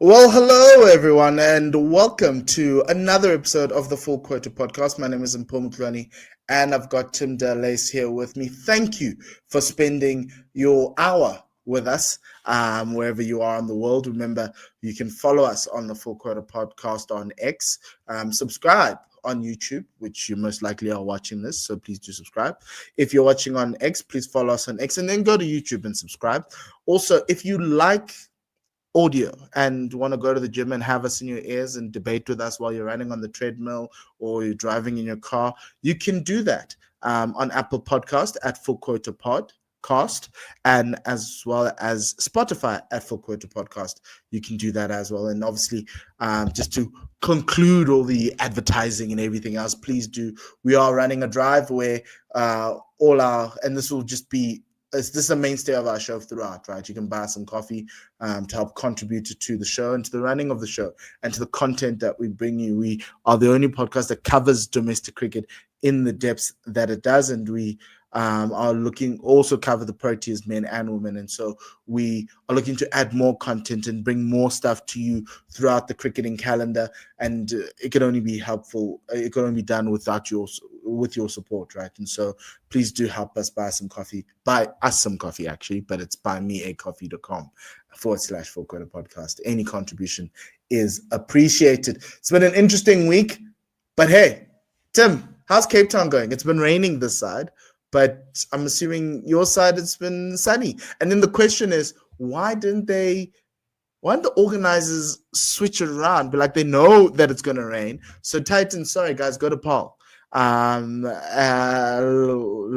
Well, hello everyone, and welcome to another episode of the Full Quota Podcast. My name is Mpho and I've got Tim Delace here with me. Thank you for spending your hour with us, wherever you are in the world. Remember, you can follow us on the Full Quota Podcast on X. Subscribe on YouTube, which you most likely are watching this, so please do subscribe. If you're watching on X, please follow us on X, and then go to YouTube and subscribe. Also, if you like audio and want to go to the gym and have us in your ears and debate with us while you're running on the treadmill or you're driving in your car, you can do that on Apple Podcast at Full Quota Podcast, and as well as Spotify at Full Quota Podcast. You can do that as well. And obviously, just to conclude all the advertising and everything else, please do. We are running a drive where and this will just be, this is a mainstay of our show throughout, right? You can buy some coffee to help contribute to the show and to the running of the show and to the content that we bring you. We are the only podcast that covers domestic cricket in the depths that it does, and we are looking also cover the Proteas, men and women, and so we are looking to add more content and bring more stuff to you throughout the cricketing calendar. And it can only be helpful. It can only be done with your support, right? And so please do help us buy us some coffee actually, but it's buymeacoffee.com/Full Quota Podcast. Any contribution is appreciated. It's been an interesting week, but hey, Tim, how's Cape Town going? It's been raining this side, but I'm assuming your side it's been sunny. And then the question is, why didn't the organizers switch it around? But like, they know that it's going to rain. So Titans, sorry guys, go to Paul.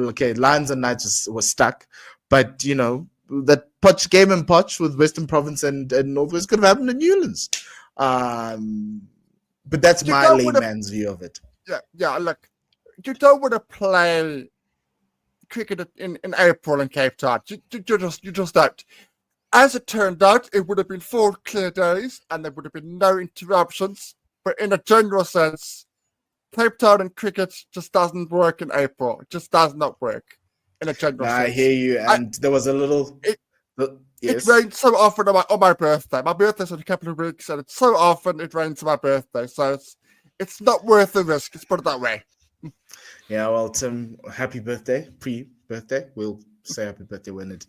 Okay, Lions and Knights was stuck, but you know, that Potch game and Potch with Western Province and Northwest could have happened in Newlands. But that's my layman's view of it. Yeah. Look, you don't want to play cricket in April in Cape Town. You just don't. As it turned out, it would have been 4 clear days, and there would have been no interruptions. But in a general sense, Cape Town and cricket just doesn't work in April. It just does not work in a general sense. I hear you, and there was a little. It rains so often on my birthday. My birthday's in a couple of weeks, and it's so often it rains on my birthday. So it's not worth the risk. Let's put it that way. Yeah, well, Tim, happy birthday, pre-birthday. We'll say happy birthday when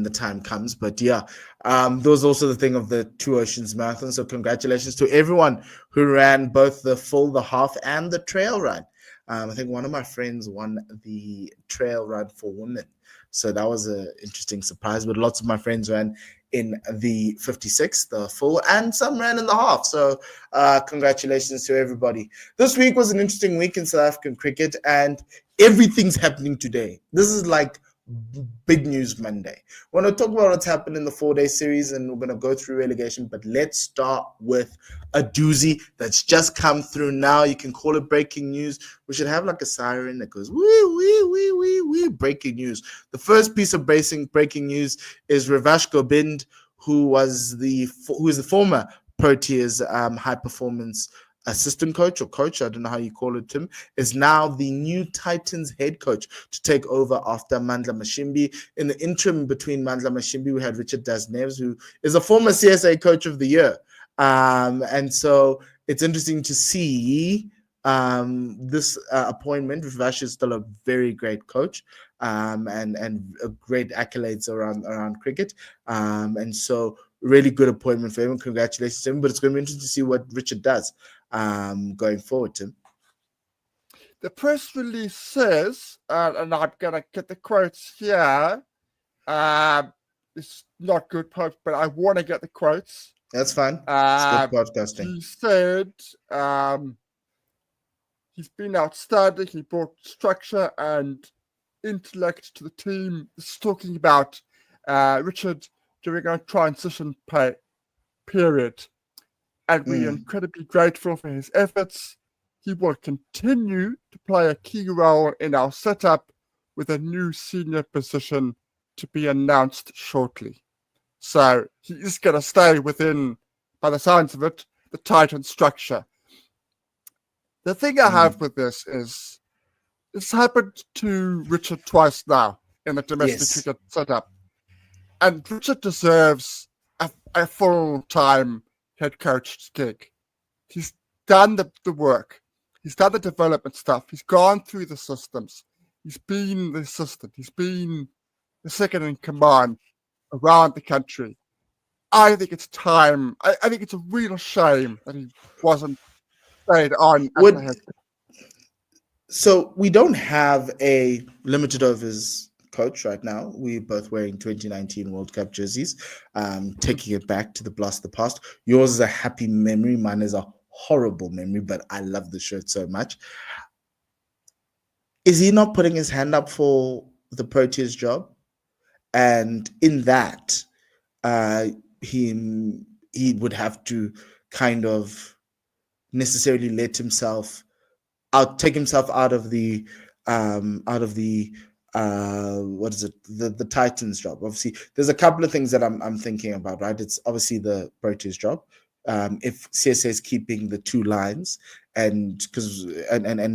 the time comes. But yeah, there was also the thing of the Two Oceans Marathon. So congratulations to everyone who ran both the full, the half, and the trail run. I think one of my friends won the trail run for women. So that was an interesting surprise. But lots of my friends ran in the 56, the full, and some ran in the half. So congratulations to everybody. This week was an interesting week in South African cricket, and everything's happening today. This is like big news Monday. We're going to talk about what's happened in the 4-day series, and we're going to go through relegation, but let's start with a doozy that's just come through now. You can call it breaking news. We should have like a siren that goes wee, breaking news. The first piece of breaking news is Revash Gobind, who is the former Proteas high performance assistant coach or coach, I don't know how you call it, Tim, is now the new Titans head coach to take over after Mandla Mashimbi. In the interim between Mandla Mashimbi, we had Richard Dasneves, who is a former CSA coach of the year. And so it's interesting to see this appointment. Vivash is still a very great coach and great accolades around cricket. And so really good appointment for him. Congratulations to him. But it's going to be interesting to see what Richard does going forward, Tim. The press release says, and I'm going to get the quotes here. It's not good, but I want to get the quotes. That's fine. It's good podcasting. He said he's been outstanding. He brought structure and intellect to the team. This is talking about Richard during our transition period. And we are incredibly grateful for his efforts. He will continue to play a key role in our setup with a new senior position to be announced shortly. So he is going to stay within, by the sounds of it, the Titan structure. The thing I have with this is, it's happened to Richard twice now in the domestic cricket setup. And Richard deserves a full-time head coach gig. He's done the work. He's done the development stuff. He's gone through the systems. He's been the assistant. He's been the second in command around the country. I think it's time. I think it's a real shame that he wasn't stayed on as the head. So we don't have a limited overs coach right now. We're both wearing 2019 World Cup jerseys, taking it back to the blast of the past. Yours is a happy memory. Mine is a horrible memory, but I love the shirt so much. Is he not putting his hand up for the Proteas job? And in that, he would have to kind of necessarily take himself out of the what is it, the Titans job. Obviously there's a couple of things that I'm thinking about, right? It's obviously the Proteas job. If CSA is keeping the two lines and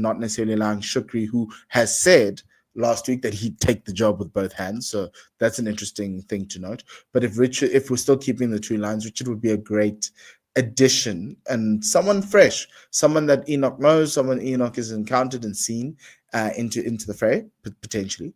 not necessarily allowing Shukri, who has said last week that he'd take the job with both hands, so that's an interesting thing to note. But if we're still keeping the two lines, Richard would be a great addition and someone fresh, someone that Enoch knows, someone Enoch has encountered and seen into the fray potentially.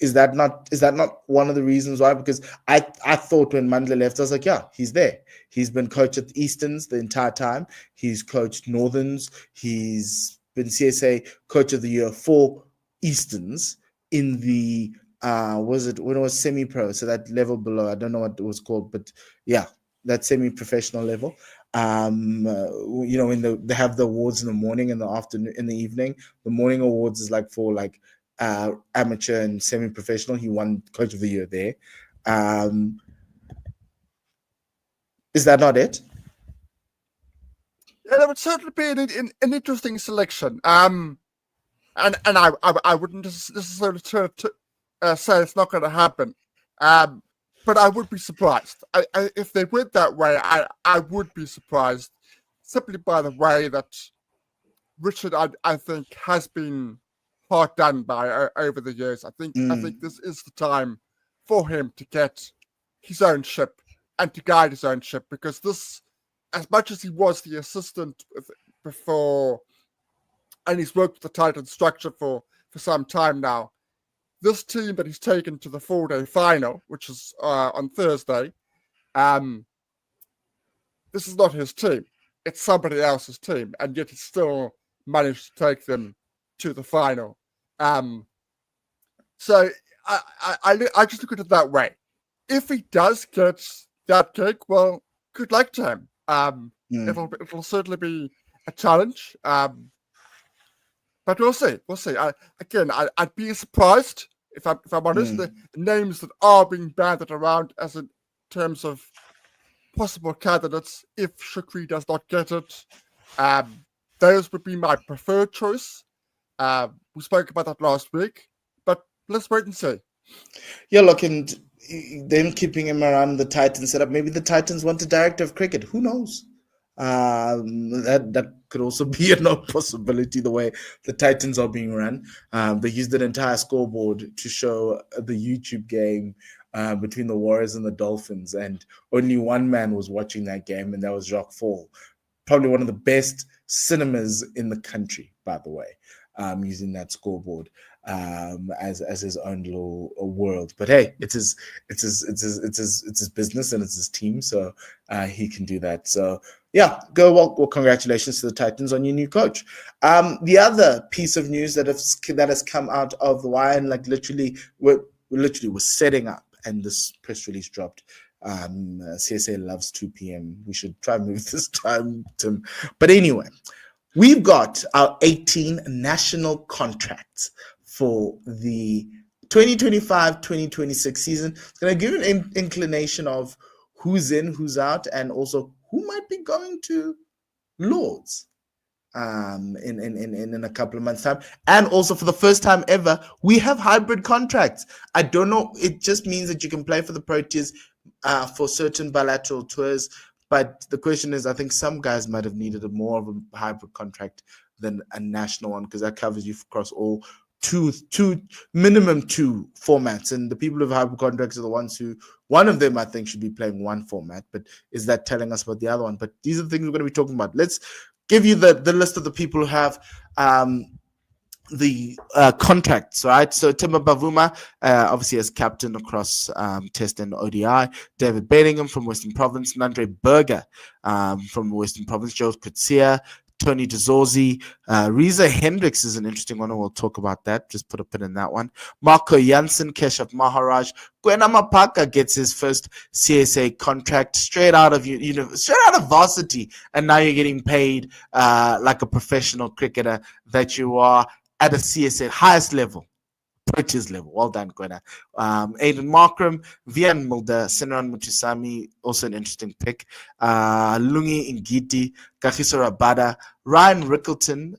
Is that not one of the reasons why? Because I thought when Mandla left, I was like, yeah, he's there. He's been coach at the Easterns the entire time. He's coached Northerns. He's been CSA Coach of the Year for Easterns in the was it when it was semi-pro? So that level below, I don't know what it was called, but yeah, that semi-professional level. When they have the awards in the morning and the afternoon, in the evening, the morning awards is like for like amateur and semi-professional. He won Coach of the Year there. Is that not it? Yeah, that would certainly be an interesting selection. And I wouldn't necessarily say it's not going to happen. But I would be surprised. If they went that way, I would be surprised, simply by the way that Richard, I think, has been hard done by over the years. I think this is the time for him to get his own ship and to guide his own ship, because this, as much as he was the assistant before, and he's worked with the Titan structure for some time now, this team that he's taken to the 4-day final, which is on Thursday, this is not his team. It's somebody else's team, and yet he still managed to take them to the final. So I just look at it that way. If he does get that gig, well, good luck to him. It'll certainly be a challenge. But we'll see. I'd be surprised if I'm honest. The names that are being banded around as in terms of possible candidates, if Shukri does not get it, those would be my preferred choice. We spoke about that last week, but let's wait and see. Yeah, look, and them keeping him around the Titans setup. Maybe the Titans want a director of cricket. Who knows? That could also be a possibility, the way the Titans are being run. They used an entire scoreboard to show the YouTube game between the Warriors and the Dolphins, and only one man was watching that game, and that was Jacques Fall. Probably one of the best cinemas in the country, by the way, using that scoreboard as his own little world. But hey, it's his business and it's his team, so he can do that. So yeah, well, congratulations to the Titans on your new coach. The other piece of news that has come out of the wire, and like literally we're setting up, and this press release dropped. CSA loves 2 p.m. We should try and move this time, Tim. But anyway, we've got our 18 national contracts for the 2025-2026 season. It's going to give an inclination of who's in, who's out, and also who might be going to Lords in a couple of months' time. And also, for the first time ever, we have hybrid contracts. I don't know. It just means that you can play for the Proteas for certain bilateral tours. But the question is, I think some guys might have needed more of a hybrid contract than a national one, because that covers you across all two minimum two formats, and the people who have hybrid contracts are the ones who, one of them I think should be playing one format, but is that telling us about the other one? But these are the things we're going to be talking about. Let's give you the list of the people who have the contracts, right? So Tim Bavuma, obviously as captain across Test and ODI, David Bellingham from Western Province, Nandre Berger from Western Province, Joe Kutsia, Tony DeZorzi, Reza Hendricks is an interesting one, and we'll talk about that. Just put a pin in that one. Marco Janssen, Keshav Maharaj, Gwena Mapaka gets his first CSA contract straight out of straight out of varsity, and now you're getting paid like a professional cricketer that you are at a CSA highest level. Proteas level. Well done, Gwena. Aiden Markram, Vian Mulder, Sinan Muchisami, also an interesting pick. Lungi Ngiti, Kagiso Rabada, Ryan Rickleton,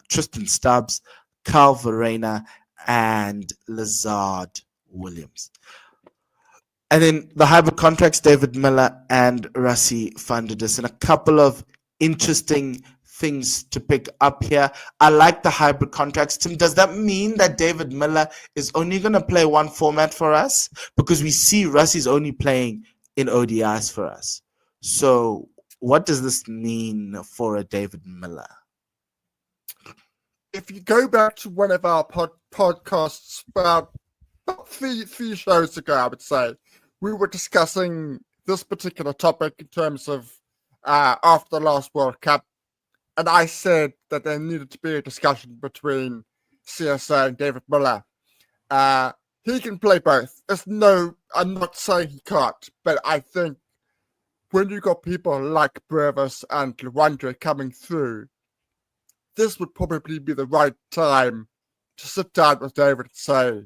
Tristan Stubbs, Carl Verena, and Lazard Williams. And then the hybrid contracts, David Miller and Rassie van der Dis, and a couple of interesting things to pick up here. I like the hybrid contracts. Tim, does that mean that David Miller is only going to play one format for us? Because we see Rassie's only playing in ODIs for us. So what does this mean for a David Miller? If you go back to one of our podcasts about three shows ago, I would say, we were discussing this particular topic in terms of after the last World Cup. And I said that there needed to be a discussion between CSA and David Miller. He can play both. I'm not saying he can't, but I think when you got people like Brevis and Luandre coming through, this would probably be the right time to sit down with David and say,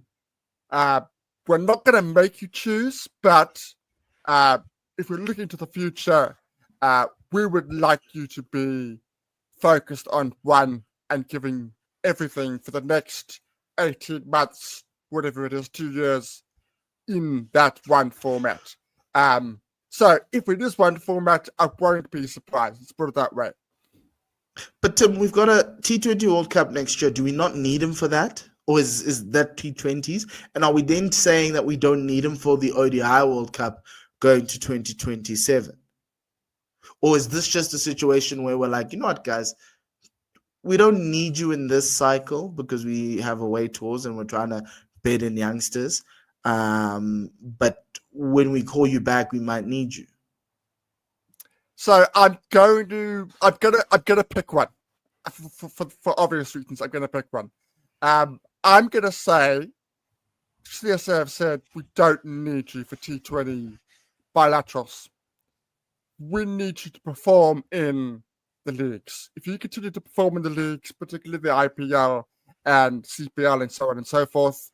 we're not going to make you choose, but if we're looking to the future, we would like you to be focused on one and giving everything for the next 18 months, whatever it is, 2 years, in that one format. So if it is one format, I won't be surprised. Let's put it that way. But Tim, we've got a T20 World Cup next year. Do we not need him for that? Or is that T20s? And are we then saying that we don't need him for the ODI World Cup going to 2027? Or is this just a situation where we're like, you know what, guys, we don't need you in this cycle because we have away tours and we're trying to bed in youngsters. But when we call you back, we might need you. So I'm gonna pick one for obvious reasons. I'm gonna pick one. I'm gonna say CSA have said we don't need you for T20 bilaterals. We need you to perform in the leagues. If you continue to perform in the leagues, particularly the IPL and CPL and so on and so forth,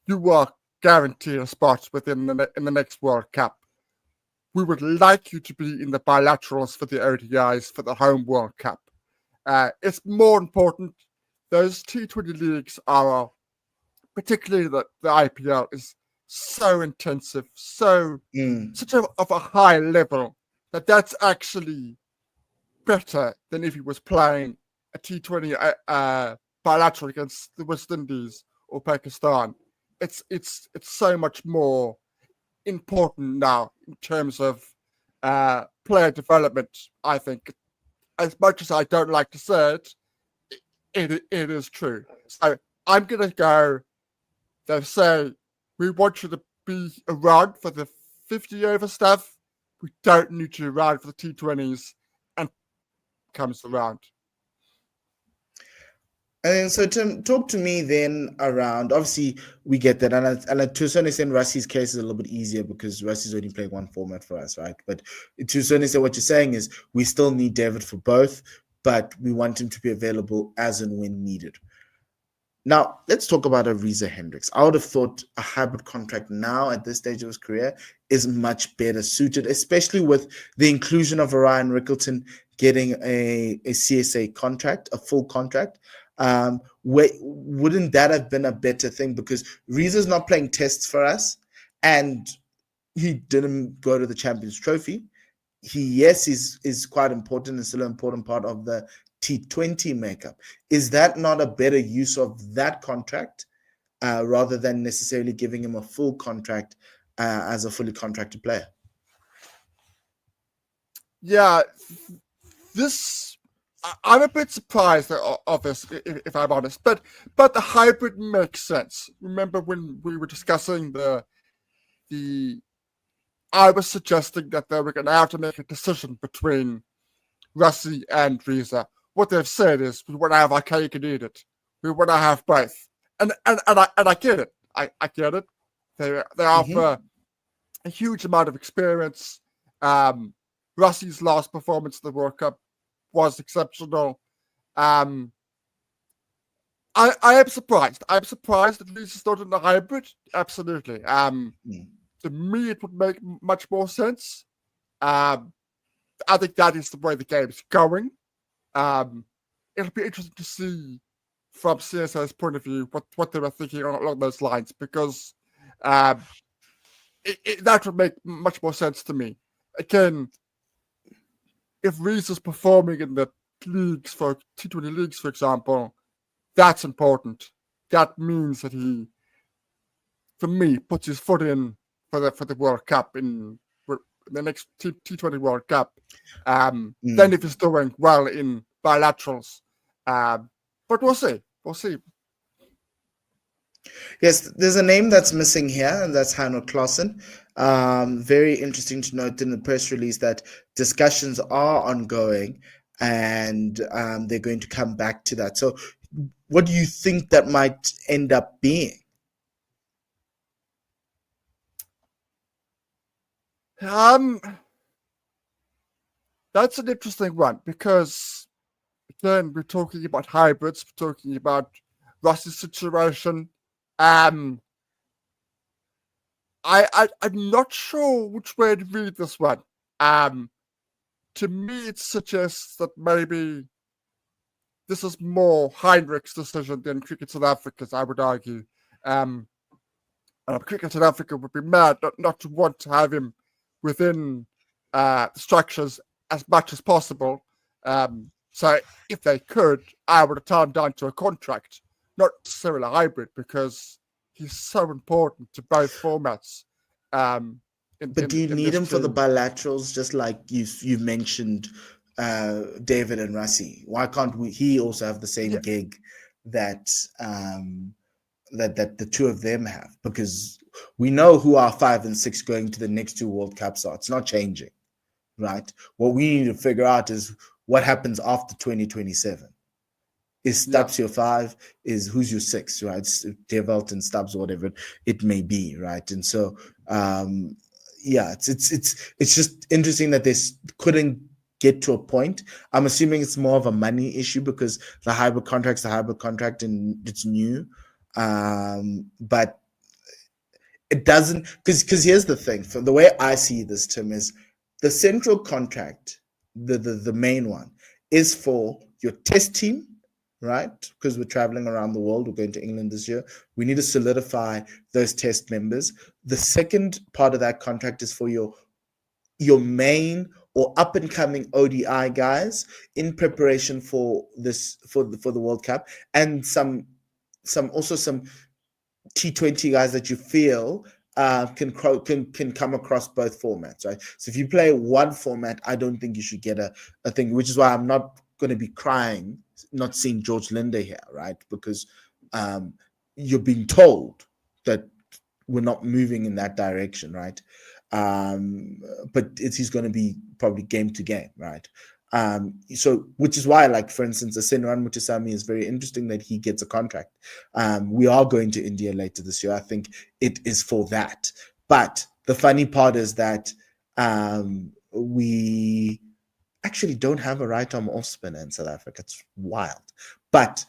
you are guaranteed a spot in the next World Cup. We would like you to be in the bilaterals for the ODIs for the home World Cup. It's more important. Those T20 leagues are, particularly the IPL, is so intensive, such of a high level that's actually better than if he was playing a T20 bilateral against the West Indies or Pakistan. It's so much more important now in terms of player development. I think, as much as I don't like to say it, it is true. So I'm gonna go. They say we want you to be around for the 50 over stuff. We don't need you around for the T20s, and comes around. And so, Tim, talk to me then around, obviously, we get that. And to a certain extent, Rassie's case is a little bit easier because Rassie's only playing one format for us, right? But to a certain extent, what you're saying is we still need David for both, but we want him to be available as and when needed. Now, let's talk about a Reza Hendricks. I would have thought a hybrid contract now at this stage of his career is much better suited, especially with the inclusion of Ryan Rickleton getting a CSA contract, a full contract. Wouldn't that have been a better thing? Because Reza's not playing tests for us, and he didn't go to the Champions Trophy. He is quite important and still an important part of the T20 makeup. Is that not a better use of that contract rather than necessarily giving him a full contract as a fully contracted player? Yeah, I'm a bit surprised of this, if I'm honest. But the hybrid makes sense. Remember when we were discussing I was suggesting that they were going to have to make a decision between Rassi and Riza. What they've said is we want to have our cake and eat it. We want to have both, and I get it. I get it. They offer a huge amount of experience. Rassi's last performance in the World Cup was exceptional. I am surprised. I'm surprised that Riza's not in the hybrid. Absolutely. To me, it would make much more sense. I think that is the way the game's going. It'll be interesting to see from CSA's point of view what they were thinking along those lines, because that would make much more sense to me. Again, if Riza's performing in the leagues, for T20 leagues, for example, that's important. That means that he, for me, puts his foot in for the World Cup in the next T20 World Cup. Then if he's doing well in bilaterals, but we'll see. We'll see. Yes, there's a name that's missing here, and that's Hanno Clausen. Very interesting to note in the press release that discussions are ongoing, and they're going to come back to that. So, what do you think that might end up being? That's an interesting one, because again, we're talking about hybrids, we're talking about Russ's situation. I'm not sure which way to read this one. To me, it suggests that maybe this is more Heinrich's decision than Cricket South Africa's, I would argue. Cricket South Africa would be mad not to want to have him within the structures as much as possible. So if they could, I would have turned down to a contract, not necessarily a hybrid, because he's so important to both formats. But do you need him for the bilaterals, just like you mentioned David and Rassi? Why can't he also have the same gig that that the two of them have? Because we know who our 5 and 6 going to the next 2 World Cups are. It's not changing, right? What we need to figure out is what happens after 2027. Is Stubbs your 5? Is who's your 6, right? Develt and Stubbs, or whatever it may be, right? And so, it's just interesting that they couldn't get to a point. I'm assuming it's more of a money issue, because the hybrid contract's the hybrid contract and it's new. But it doesn't, because here's the thing. From the way I see this, Tim, is the central contract, the main one, is for your test team, right? Because we're traveling around the world. We're going to England this year. We need to solidify those test members. The second part of that contract is for your main or up and coming ODI guys in preparation for the World Cup, and some T20 guys that you feel can come across both formats, right? So if you play one format, I don't think you should get a thing, which is why I'm not going to be crying not seeing George Linde here, right? Because you're being told that we're not moving in that direction, right? But he's going to be probably game to game, right? So which is why, like, for instance, Asenran Mutisami is very interesting that he gets a contract. We are going to India later this year. I think it is for that. But the funny part is that we actually don't have a right arm off spinner in South Africa. It's wild. But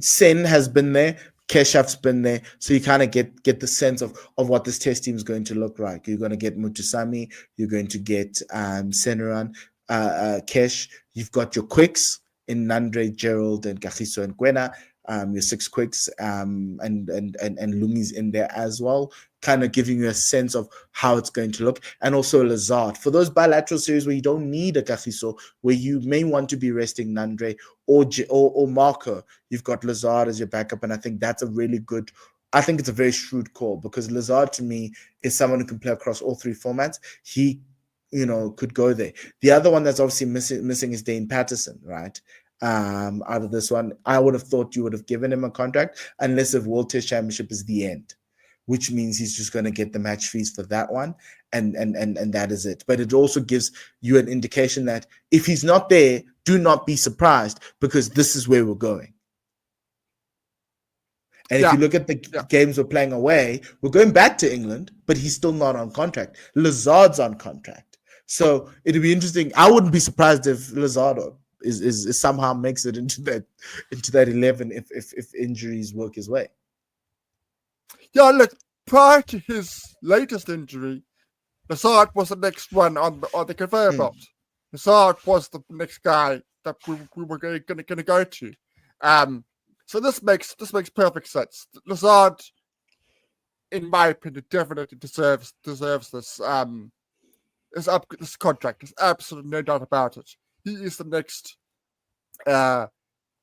Sen has been there. Keshav's been there, so you kind of get the sense of what this test team is going to look like. You're going to get Mutusami, you're going to get Senaran, Kesh. You've got your quicks in Nandre, Gerald, and Kagiso and Kwena. Your 6 quicks, and Lungi's in there as well. kind of giving you a sense of how it's going to look. And also Lazard. For those bilateral series where you don't need a Kagiso, where you may want to be resting Nandre or Marco, you've got Lazard as your backup. And I think that's a really good, I think it's a very shrewd call, because Lazard to me is someone who can play across all three formats. He, could go there. The other one that's obviously missing is Dane Patterson, right? Out of this one, I would have thought you would have given him a contract, unless if World Test Championship is the end, which means he's just going to get the match fees for that one, and that is it. But it also gives you an indication that if he's not there, do not be surprised, because this is where we're going. And if you look at the games we're playing away, we're going back to England, but he's still not on contract. Lazard's on contract. So it'd be interesting. I wouldn't be surprised if Lazard is somehow makes it into that 11 if injuries work his way. Yeah, look, prior to his latest injury, Lazard was the next one on the conveyor belt. Lazard was the next guy that we were going to go to. So this makes perfect sense. Lazard, in my opinion, definitely deserves this this contract. There's absolutely no doubt about it. He is the next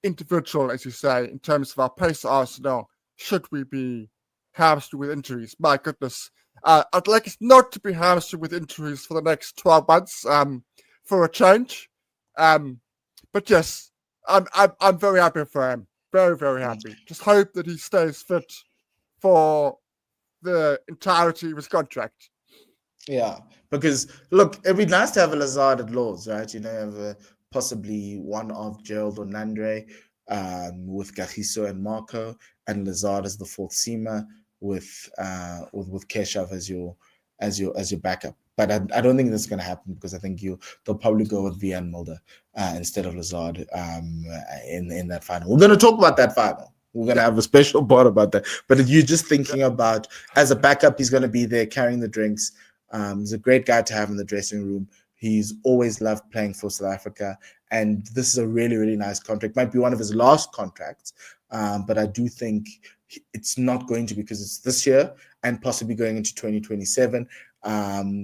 individual, as you say, in terms of our pace arsenal. Should we be hamstrung with injuries? My goodness, I'd like us not to be hamstrung with injuries for the next 12 months. For a change, but yes, I'm very happy for him. Very, very happy. Just hope that he stays fit for the entirety of his contract. Yeah, because look, it'd be nice to have a Lazard at Lords, right? Have possibly one of Gerald or Nandre, with Kagiso and Marco, and Lazard as the fourth seamer with Keshav as your backup. But I don't think that's going to happen, because I think they'll probably go with Van Mulder instead of Lazard in that final. We're going to talk about that final. We're going to have a special part about that. But if you're just thinking about, as a backup, he's going to be there carrying the drinks. He's a great guy to have in the dressing room. He's always loved playing for South Africa. And this is a really, really nice contract. Might be one of his last contracts. But I do think it's not going to, because it's this year and possibly going into 2027.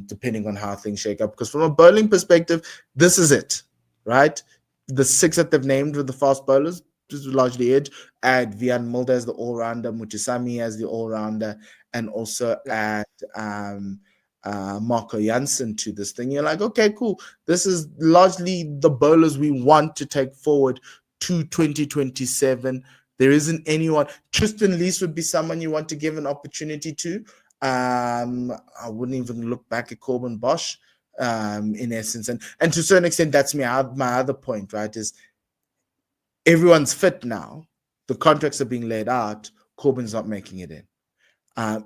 Depending on how things shake up. Because from a bowling perspective, this is it, right? The six that they've named with the fast bowlers, just largely it. Add Van Mulder as the all-rounder, Muchisami as the all-rounder, and also add Marco Jansen to this thing. You're like, okay, cool. This is largely the bowlers we want to take forward to 2027. There isn't anyone. Tristan Lees would be someone you want to give an opportunity to. I wouldn't even look back at Corbin Bosch, in essence, and to a certain extent, that's my other point, right? Is everyone's fit now, the contracts are being laid out. Corbin's not making it in,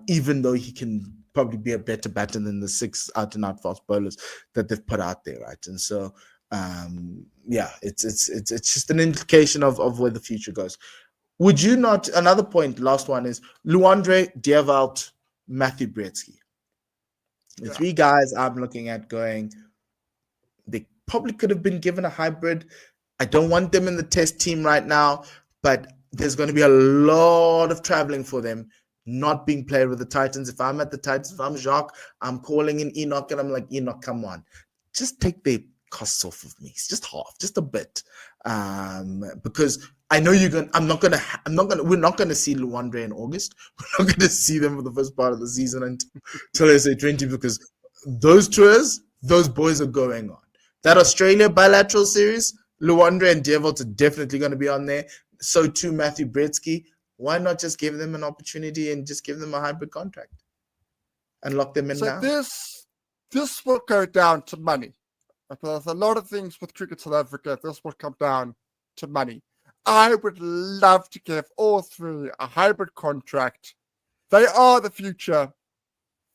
even though he can probably be a better batter than the six out-and-out fast bowlers that they've put out there, right? And so, it's just an indication of where the future goes. Would you not? Another point, last one is Luandre, Diervald, Matthew Bretsky. The three guys I'm looking at going, they probably could have been given a hybrid. I don't want them in the test team right now, but there's going to be a lot of traveling for them, not being played with the Titans. If I'm at the Titans, if I'm Jacques, I'm calling in Enoch, and I'm like, Enoch, come on. Just take the costs off of me. It's just half, just a bit. Because I know we're not gonna see Luandre in August. We're not gonna see them for the first part of the season until SA20, because those tours, those boys are going on. That Australia bilateral series, Luandre and Diervald are definitely going to be on there. So too Matthew Bretsky. Why not just give them an opportunity and just give them a hybrid contract and lock them in now? This will go down to money. There's a lot of things with Cricket South Africa. This will come down to money. I would love to give all three a hybrid contract. They are the future.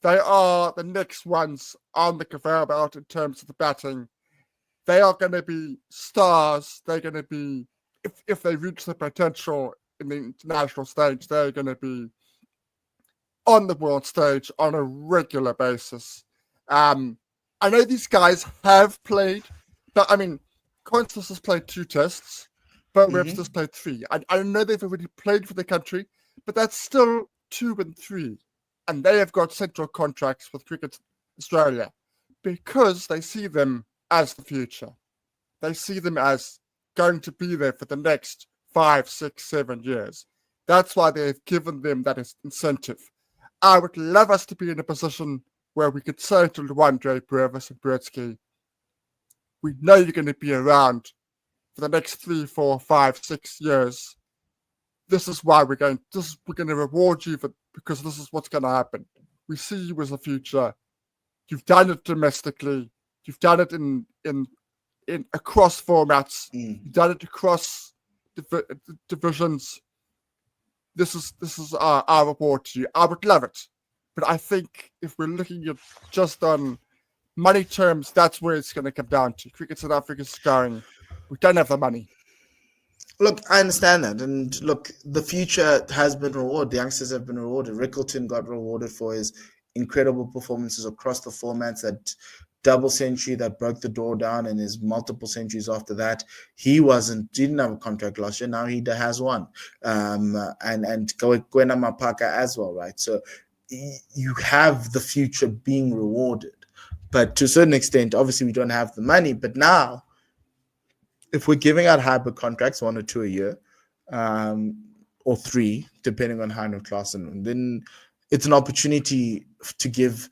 They are the next ones on the conveyor belt in terms of the batting. They are going to be stars. They're going to be, if they reach their potential in the international stage, they're going to be on the world stage on a regular basis. I know these guys have played, but I mean, Constance has played 2 tests, but Webster's played 3. I know they've already played for the country, but that's still 2 and 3. and they have got central contracts with Cricket Australia because they see them as the future. They see them as going to be there for the next 5, 6, 7 years. That's why they've given them that incentive. I would love us to be in a position where we could say to Luandre, Purvis, and Britsky, we know you're going to be around for the next 3, 4, 5, 6 years. This is why we're going to reward you because this is what's going to happen. We see you as a future. You've done it domestically. You've done it in across formats. You've done it across divisions. This is our reward to you. I would love it, but I think if we're looking at just on money terms, that's where it's going to come down to. Cricket South Africa's going, we don't have the money. Look, I understand that. And look, the future has been rewarded. The youngsters have been rewarded. Rickleton got rewarded for his incredible performances across the formats, that double century that broke the door down, and his multiple centuries after that. He didn't have a contract last year. Now he has one. And Gwena Mapaka as well, right? So you have the future being rewarded. But to a certain extent, obviously we don't have the money. But now, if we're giving out hybrid contracts, 1 or 2 a year, or 3, depending on Heinrich Klaassen, then it's an opportunity to give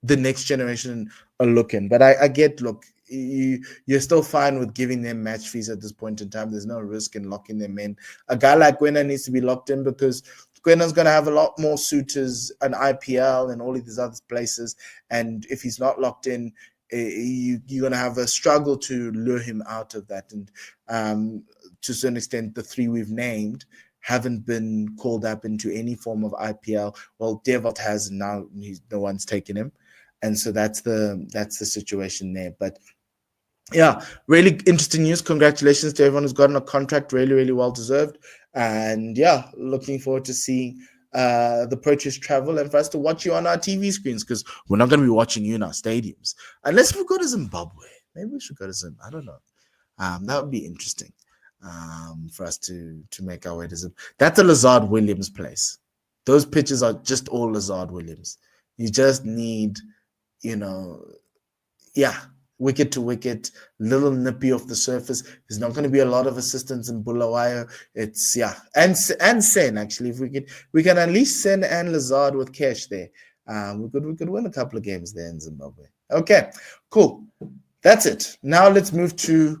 the next generation a look in. But I get, look, you're still fine with giving them match fees at this point in time. There's no risk in locking them in. A guy like Gwena needs to be locked in because Gwena's going to have a lot more suitors and IPL and all of these other places. And if he's not locked in, you're going to have a struggle to lure him out of that. And to a certain extent, the 3 we've named haven't been called up into any form of IPL. Well, Devot has, and now no one's taken him. And so that's the situation there. But yeah, really interesting news. Congratulations to everyone who's gotten a contract. Really, really well deserved. And yeah, looking forward to seeing the Proteas travel and for us to watch you on our TV screens, because we're not going to be watching you in our stadiums unless we go to Zimbabwe. Maybe we should go to Zimbabwe. I don't know. That would be interesting for us to make our way to Zimbabwe. That's a Lazard Williams place. Those pitches are just all Lazard Williams. You just need, wicket to wicket, little nippy off the surface. There's not going to be a lot of assistance in Bulawayo. It's and Sen actually. If we can unleash Sen and Lazard with cash there, we could win a couple of games there in Zimbabwe. Okay, cool. That's it. Now let's move to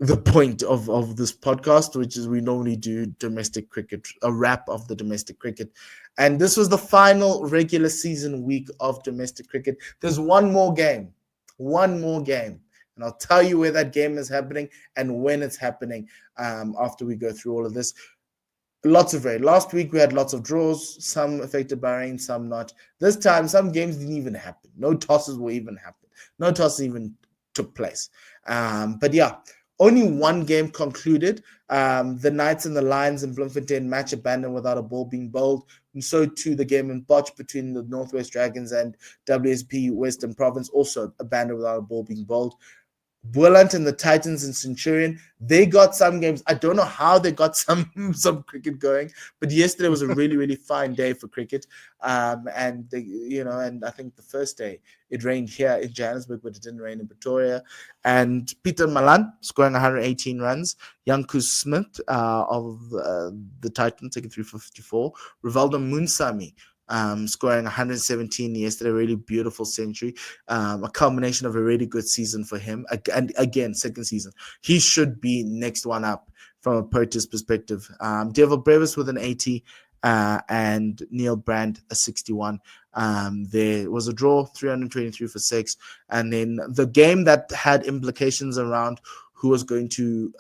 the point of this podcast, which is we normally do domestic cricket, a wrap of the domestic cricket. And this was the final regular season week of domestic cricket. There's one more game. And I'll tell you where that game is happening and when it's happening after we go through all of this. Last week we had lots of draws, some affected by rain, some not. This time, some games didn't even happen. No tosses will even happen. No tosses even took place. But yeah, only one game concluded. The Knights and the Lions in Bloemfontein match abandoned without a ball being bowled. And so too the game in Botch between the Northwest Dragons and WSP Western Province also abandoned without a ball being bowled. Boland and the Titans and Centurion, they got some games. I don't know how they got some cricket going, but yesterday was a really, really fine day for cricket. And I think the first day it rained here in Johannesburg, but it didn't rain in Pretoria. And Peter Malan scoring 118 runs. Yanku Smith of the Titans taking 3 for 54. Rivaldo Munsami scoring 117 yesterday, a really beautiful century, a culmination of a really good season for him. And again, second season. He should be next one up from a Proteas perspective. Devil Brevis with an 80 and Neil Brand a 61. There was a draw, 323 for 6. And then the game that had implications around who was going to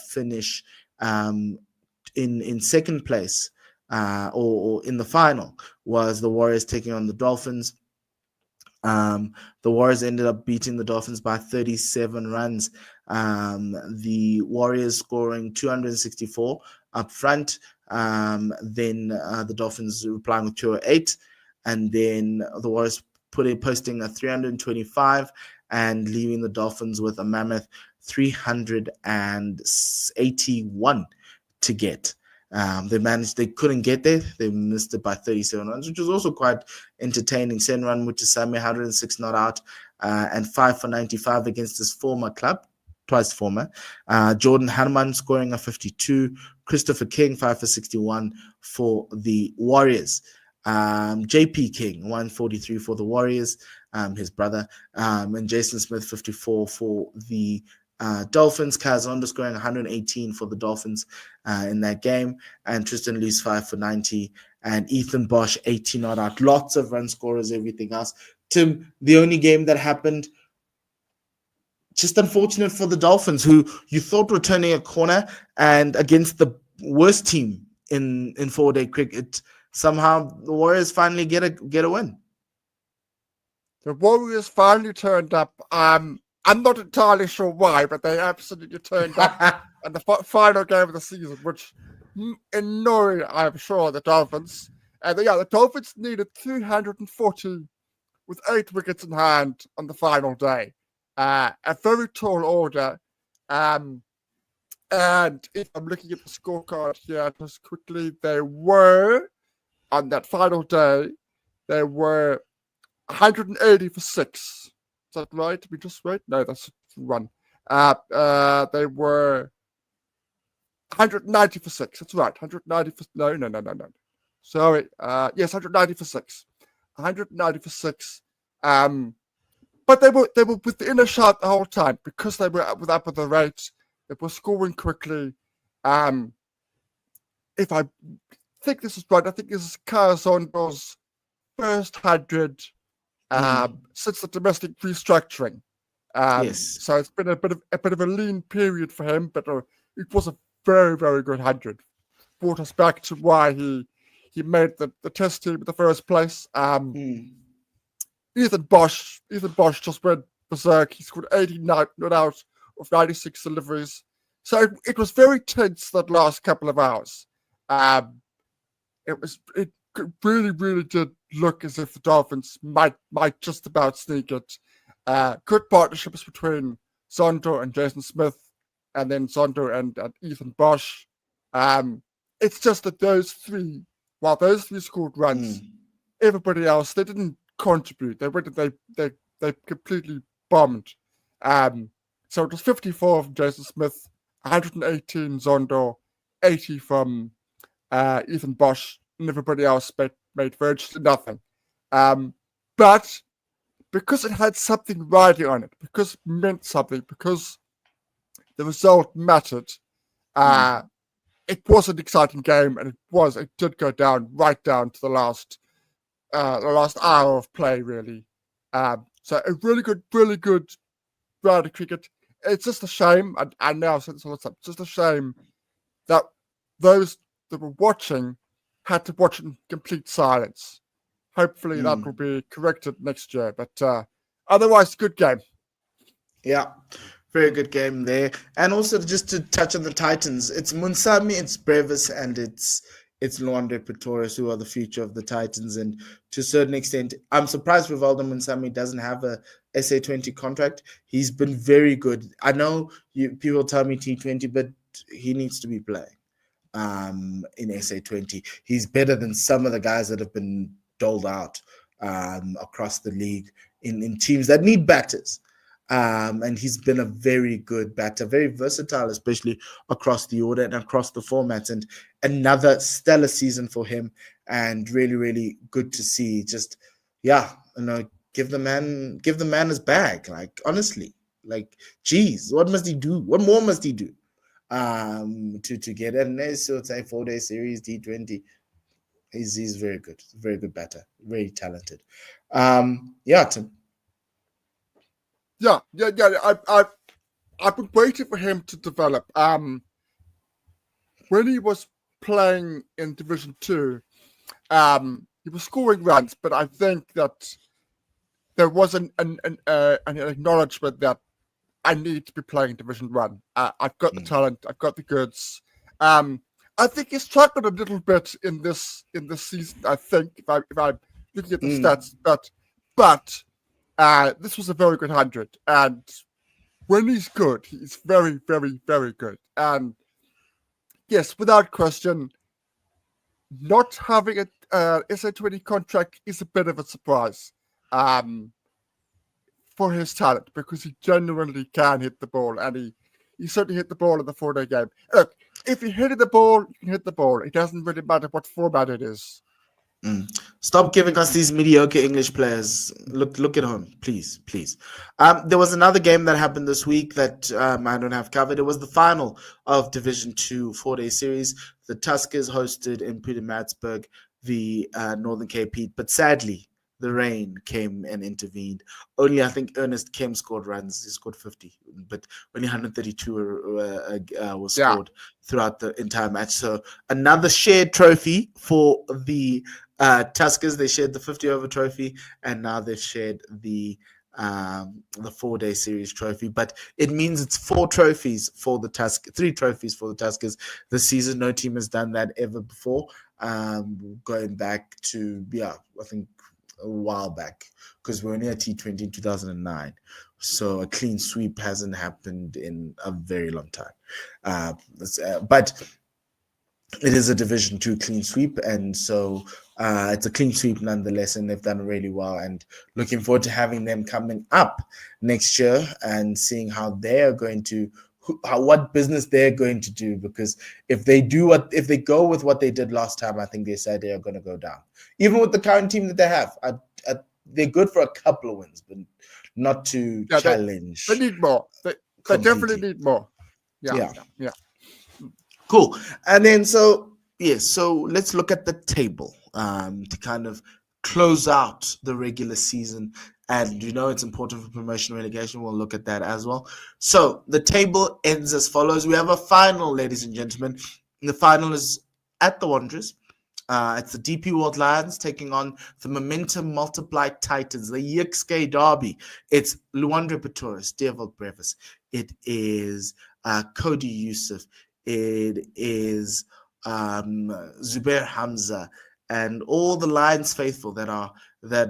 finish in second place or in the final was the Warriors taking on the Dolphins. The Warriors ended up beating the Dolphins by 37 runs. The Warriors scoring 264 up front. Then the Dolphins replying with 208. And then the Warriors posting a 325 and leaving the Dolphins with a mammoth 381 to get. They couldn't get there. They missed it by 37 runs, which was also quite entertaining. Senran Mutasami, 106 not out, and 5 for 95 against his former club, twice former. Jordan Hanuman scoring a 52. Christopher King, 5 for 61 for the Warriors. JP King, 143 for the Warriors, his brother, and Jason Smith, 54 for the Dolphins. Kazondo scoring 118 for the Dolphins in that game, and Tristan Luce 5 for 90, and Ethan Bosch 18 not out. Lots of run scorers, everything else. Tim, the only game that happened, just unfortunate for the Dolphins, who you thought were turning a corner, and against the worst team in 4-day cricket, somehow the Warriors finally get a win. The Warriors finally turned up. I'm not entirely sure why, but they absolutely turned up at the final game of the season, which annoyed, I'm sure, the Dolphins. And the Dolphins needed 340 with 8 wickets in hand on the final day. A very tall order. And if I'm looking at the scorecard here just quickly, they were, on that final day, they were 180 for 6. Is that right? We just right? No, that's one. They were 190 for 6. That's right. 190 for no. Sorry. Yes, 190 for 6. 190 for 6. But they were within a shot the whole time because they were up at the rate. They were scoring quickly. If I think this is right, I think this is Carazondo's first 100 since the domestic restructuring. Yes. So it's been a bit of a lean period for him, but it was a very, very good 100. Brought us back to why he made the test team in the first place. Ethan Bosch just went berserk. He scored 89 not out of 96 deliveries. So it was very tense that last couple of hours. It really, really did look as if the Dolphins might just about sneak it. Good partnerships between Zondo and Jason Smith, and then Zondo and Ethan Bosch. It's just that those three scored runs, everybody else, they didn't contribute. They completely bombed. So it was 54 from Jason Smith, 118 Zondo, 80 from Ethan Bosch, and everybody else made virtually nothing. But because it had something riding on it, because it meant something, because the result mattered, it was an exciting game, and it did go right down to the last hour of play, really. So a really good round of cricket. It's just a shame, I now said this all the time, it's just a shame that those that were watching had to watch in complete silence. Hopefully that will be corrected next year, but otherwise, good game. Yeah, very good game there. And also, just to touch on the Titans, it's Munsami, it's Brevis, and it's Luande Pretorius who are the future of the Titans. And to a certain extent, I'm surprised Rivaldo Munsami doesn't have a SA20 contract. He's been very good. I know people tell me T20, but he needs to be playing in SA20. He's better than some of the guys that have been doled out across the league in teams that need batters. And he's been a very good batter, very versatile, especially across the order and across the formats. And another stellar season for him, and really, really good to see. Just, give the man his bag. Like, honestly, like, geez, what must he do? What more must he do to get it? And it's a 4-day series, T20. He's very good batter, very talented. Tim. Yeah. I've been waiting for him to develop. When he was playing in Division 2, he was scoring runs, but I think that there was an acknowledgement that I need to be playing Division 1. I've got the talent, I've got the goods. I think he struggled a little bit in this season. I think if I'm looking at the stats, but this was a very good 100, and when he's good, he's very, very, very good. And yes, without question, not having a SA20 contract is a bit of a surprise for his talent, because he genuinely can hit the ball, and he certainly hit the ball in the 4-day game. Look, if you hit the ball, you can hit the ball. It doesn't really matter what format it is. Stop giving us these mediocre English players. Look at home, please. There was another game that happened this week that I don't have covered. It was the final of Division 2 4-day series. The Tuskers hosted in Pietermaritzburg the Northern Cape Heat, but sadly, the rain came and intervened. Only, I think, Ernest Kemp scored runs. He scored 50, but only 132 was scored throughout the entire match. So another shared trophy for the Tuskers. They shared the 50-over trophy, and now they've shared the 4-day series trophy. But it means it's 4 trophies for the Tuskers, 3 trophies for the Tuskers this season. No team has done that ever before. Going back to, I think a while back, because we're only at T20 in 2009. So a clean sweep hasn't happened in a very long time. But it is a Division 2 clean sweep, and so it's a clean sweep nonetheless, and they've done really well. And looking forward to having them coming up next year and seeing how they're going to, what business they're going to do. Because if they go with what they did last time, I think they said they are going to go down. Even with the current team that they have, they're good for a couple of wins, but not to challenge. They need more. They definitely need more. Yeah. Cool. And then so let's look at the table to kind of close out the regular season. And it's important for promotion and relegation. We'll look at that as well. So the table ends as follows. We have a final, ladies and gentlemen. The final is at the Wanderers. It's the DP World Lions taking on the Momentum Multiplied Titans, the Yixke Derby. It's Luandre Pretorius, Devold Brevis. It is Cody Yusuf. It is Zubair Hamza, and all the Lions faithful that are there.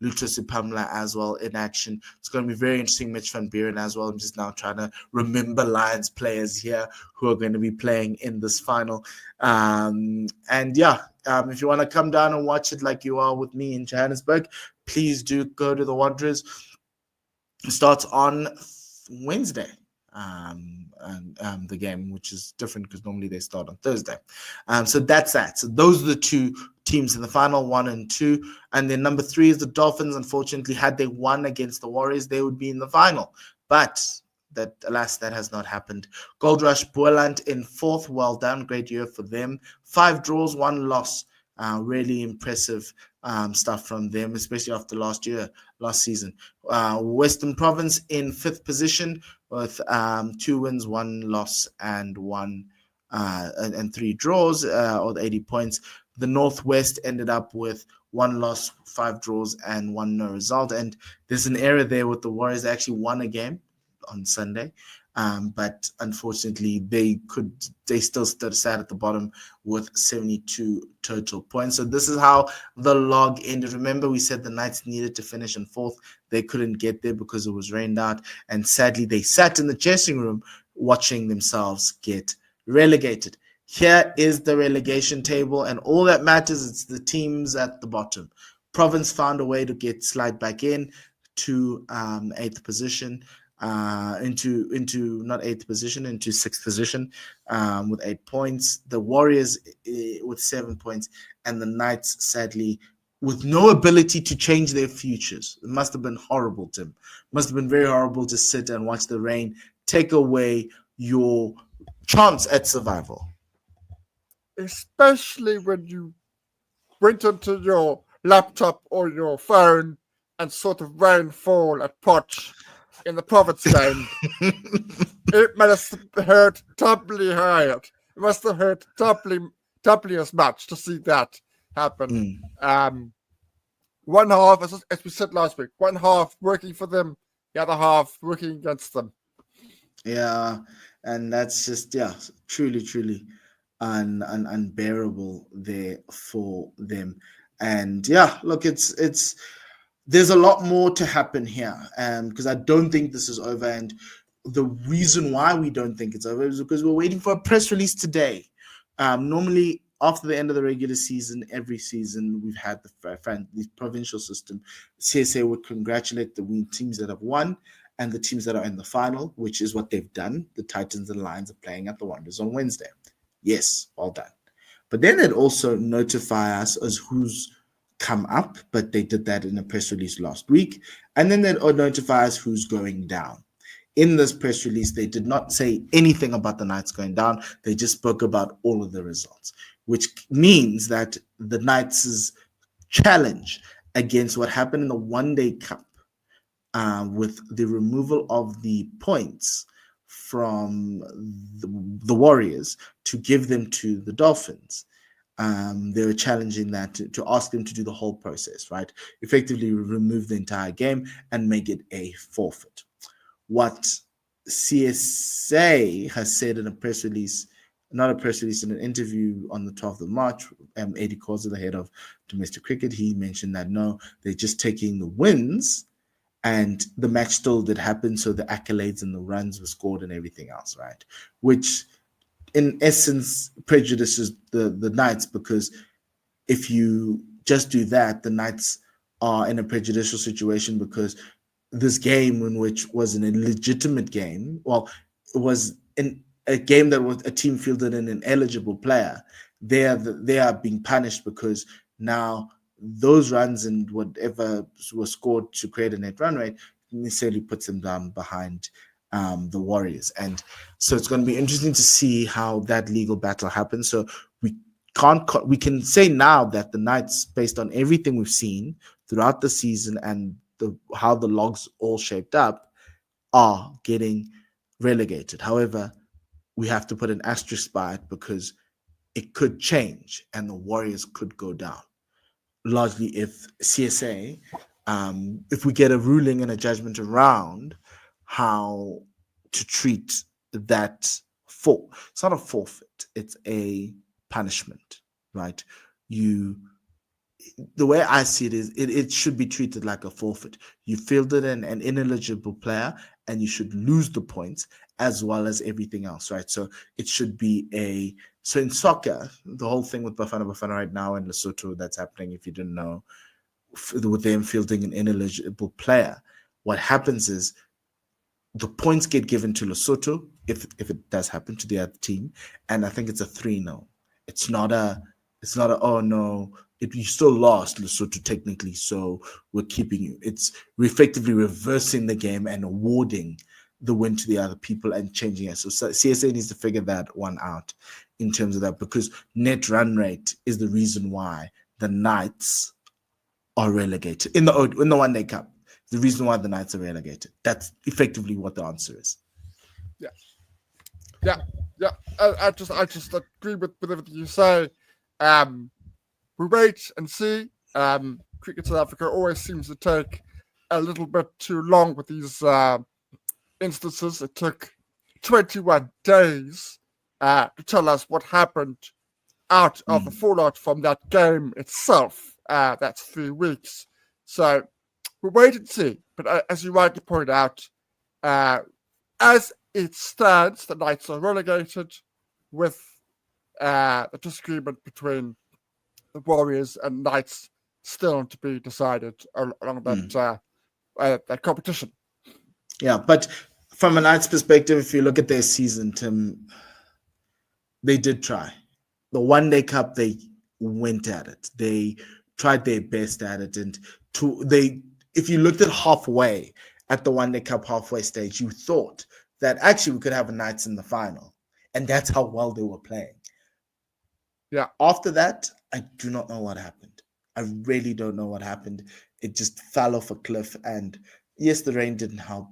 Lutus Ipamla as well in action. It's going to be very interesting. Mitch van Buren as well. I'm just now trying to remember Lions players here who are going to be playing in this final. If you want to come down and watch it like you are with me in Johannesburg, please do go to the Wanderers. It starts on Wednesday. The game, which is different because normally they start on Thursday. So that's that. So those are the 2 teams in the final, 1 and 2. And then number 3 is the Dolphins. Unfortunately, had they won against the Warriors, they would be in the final. But that, alas, that has not happened. Gold Rush Boerland in 4th. Well done. Great year for them. 5 draws, 1 loss. Really impressive stuff from them, especially after last season. Western Province in 5th position with 2 wins, 1 loss, and 3 draws, or 80 points. The Northwest ended up with 1 loss, 5 draws, and 1 no result. And there's an error there with the Warriors. They actually won a game on Sunday. But unfortunately, they still sat at the bottom with 72 total points. So this is how the log ended. Remember, we said the Knights needed to finish in 4th. They couldn't get there because it was rained out. And sadly, they sat in the dressing room watching themselves get relegated. Here is the relegation table, and all that matters is the teams at the bottom. Province found a way to slide back in to 8th position. Into not 8th position, into 6th position with 8 points. The Warriors with 7 points, and the Knights, sadly, with no ability to change their futures. It must have been horrible, Tim. Must have been very horrible to sit and watch the rain take away your chance at survival. Especially when you went onto your laptop or your phone and sort of rainfall at Potch in the Province game. It must have hurt doubly hard. It must have hurt doubly as much to see that happen. One half, as we said last week, one half working for them, the other half working against them. Yeah, and that's just truly unbearable there for them. And look, it's there's a lot more to happen here, because I don't think this is over. And the reason why we don't think it's over is because we're waiting for a press release today. Normally after the end of the regular season, every season we've had the provincial system. CSA would congratulate the teams that have won and the teams that are in the final, which is what they've done. The Titans and Lions are playing at the Wanderers on Wednesday. Yes, well done. But then they'd also notify us as who's come up, but they did that in a press release last week. And then they'd notify us who's going down. In this press release, they did not say anything about the Knights going down. They just spoke about all of the results, which means that the Knights' challenge against what happened in the one-day cup with the removal of the points from the Warriors to give them to the Dolphins. They were challenging that to ask them to do the whole process, right? Effectively remove the entire game and make it a forfeit. What CSA has said in a press release, not a press release, in an interview on the 12th of March, Eddie Causer, the head of domestic cricket, he mentioned that no, they're just taking the wins and the match still did happen, so the accolades and the runs were scored and everything else, right? Which in essence prejudices the Knights, because if you just do that, the Knights are in a prejudicial situation, because this game, in which was an illegitimate game, well, it was in a game that was a team fielded an ineligible player, they are being punished because now those runs and whatever was scored to create a net run rate necessarily puts them down behind the Warriors. And so it's going to be interesting to see how that legal battle happens. So we can say now that the Knights, based on everything we've seen throughout the season and how the logs all shaped up, are getting relegated. However, we have to put an asterisk by it, because it could change and the Warriors could go down. Largely if CSA, if we get a ruling and a judgment around how to treat that it's not a forfeit, it's a punishment, right? The way I see it is it should be treated like a forfeit. You fielded an ineligible player and you should lose the points as well as everything else, right? So it should be so in soccer, the whole thing with Bafana right now in Lesotho that's happening, if you didn't know, with them fielding an ineligible player, what happens is the points get given to Lesotho if it does happen to the other team, and I think it's a 3-0. It's not a oh no, you still lost, Lesotho, technically, so we're keeping you. We're effectively reversing the game and awarding the win to the other people and changing it. So CSA needs to figure that one out in terms of that, because net run rate is the reason why the Knights are relegated in the one-day cup. The reason why the Knights are relegated. That's effectively what the answer is. Yeah. I just agree with everything you say. We wait and see. Cricket South Africa always seems to take a little bit too long with these instances. It took 21 days to tell us what happened out of the fallout from that game itself. That's 3 weeks. So we'll wait and see. But as you rightly pointed out, as it stands, the Knights are relegated, with the disagreement between the Warriors and Knights still to be decided along that competition. Yeah, but from a Knights perspective, if you look at their season, Tim, they did try. The one-day cup, they went at it. They tried their best at it, and if you looked at halfway at the one-day cup halfway stage, you thought that actually we could have a Knights in the final, and that's how well they were playing. Yeah. After that, I do not know what happened. I really don't know what happened. It just fell off a cliff, and yes, the rain didn't help.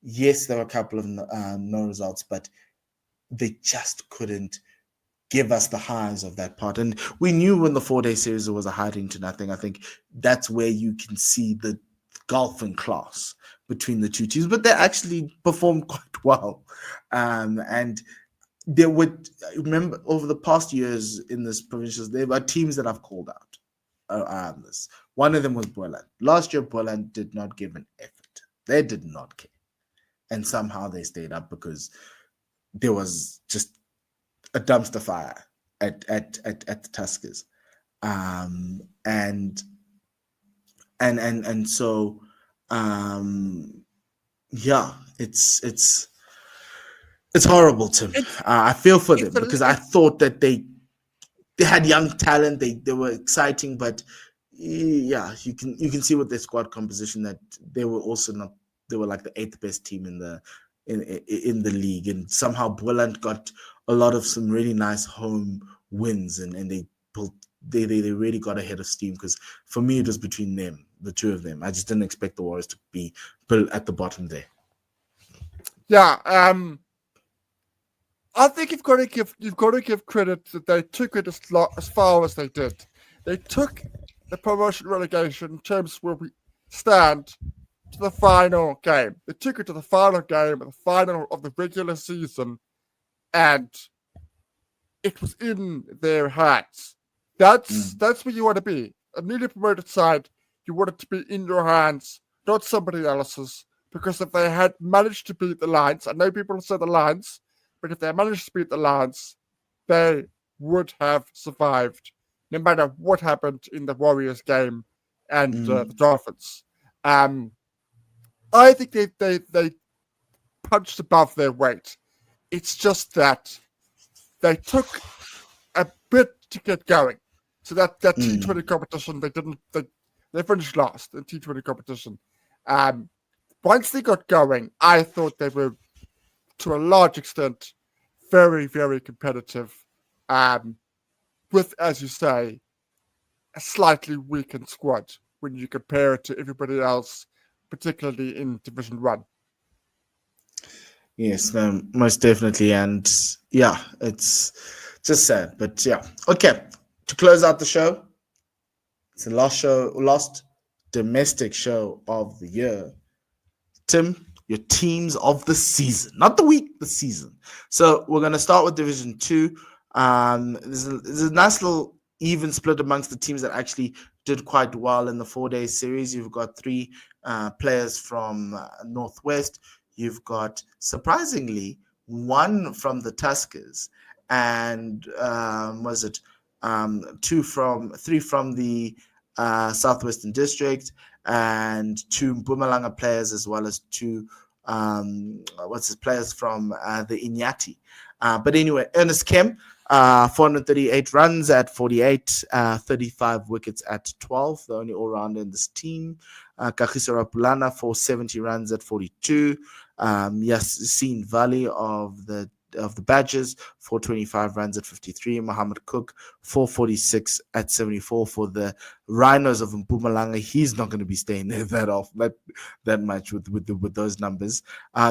Yes, there were a couple of no results, but they just couldn't give us the highs of that part. And we knew when the 4-day series was a hiding to nothing. I think that's where you can see the gulf in class between the two teams, but they actually performed quite well. And they would remember over the past years in this provincials, there were teams that I've called out on this. One of them was Boland. Last year, Boland did not give an effort. They did not care. And somehow they stayed up because there was just a dumpster fire at the Tuskers, and so yeah, it's horrible, Tim. It's I feel for them it's a because I thought that they had young talent, they were exciting, but yeah, you can see with their squad composition that they were also not, they were like the 8th best team in the league, and somehow Boland got a lot of some really nice home wins, and they built, they really got ahead of steam, because for me it was between them, the two of them. I just didn't expect the Warriors to be built at the bottom there. Yeah, I think you've got to give credit that they took it as far as they did. They took the promotion relegation terms where we stand to the final game. They took it to the final game, the final of the regular season, and it was in their hands. That's where you want to be. A newly promoted side, you want it to be in your hands, not somebody else's. Because if they had managed to beat the Lions, I know people say the Lions, but if they managed to beat the Lions, they would have survived, no matter what happened in the Warriors game and the Dolphins. I think they punched above their weight. It's just that they took a bit to get going. So that T20 competition, they finished last in T20 competition. Once they got going, I thought they were, to a large extent, very, very competitive, with, as you say, a slightly weakened squad when you compare it to everybody else, particularly in Division 1. Yes, no, most definitely. And yeah, it's just sad. But yeah. Okay. To close out the show, it's the last domestic show of the year. Tim, your teams of the season, not the week, the season. So we're going to start with Division 2. There's a nice little even split amongst the teams that actually did quite well in the 4-day series. You've got 3 players from Northwest. You've got, surprisingly, 1 from the Tuskers, and 3 from the Southwestern District, and 2 Mpumalanga players, as well as 2 players from the Inyati. But anyway, Ernest Kem, 438 runs at 48, 35 wickets at 12, the only all-rounder in this team. Kagiso Rapulana, 470 runs at 42. Yassine Valley of the Badgers, 425 runs at 53. Muhammad Cook, 446 at 74 for the Rhinos of Mpumalanga. He's not going to be staying there that much with those numbers.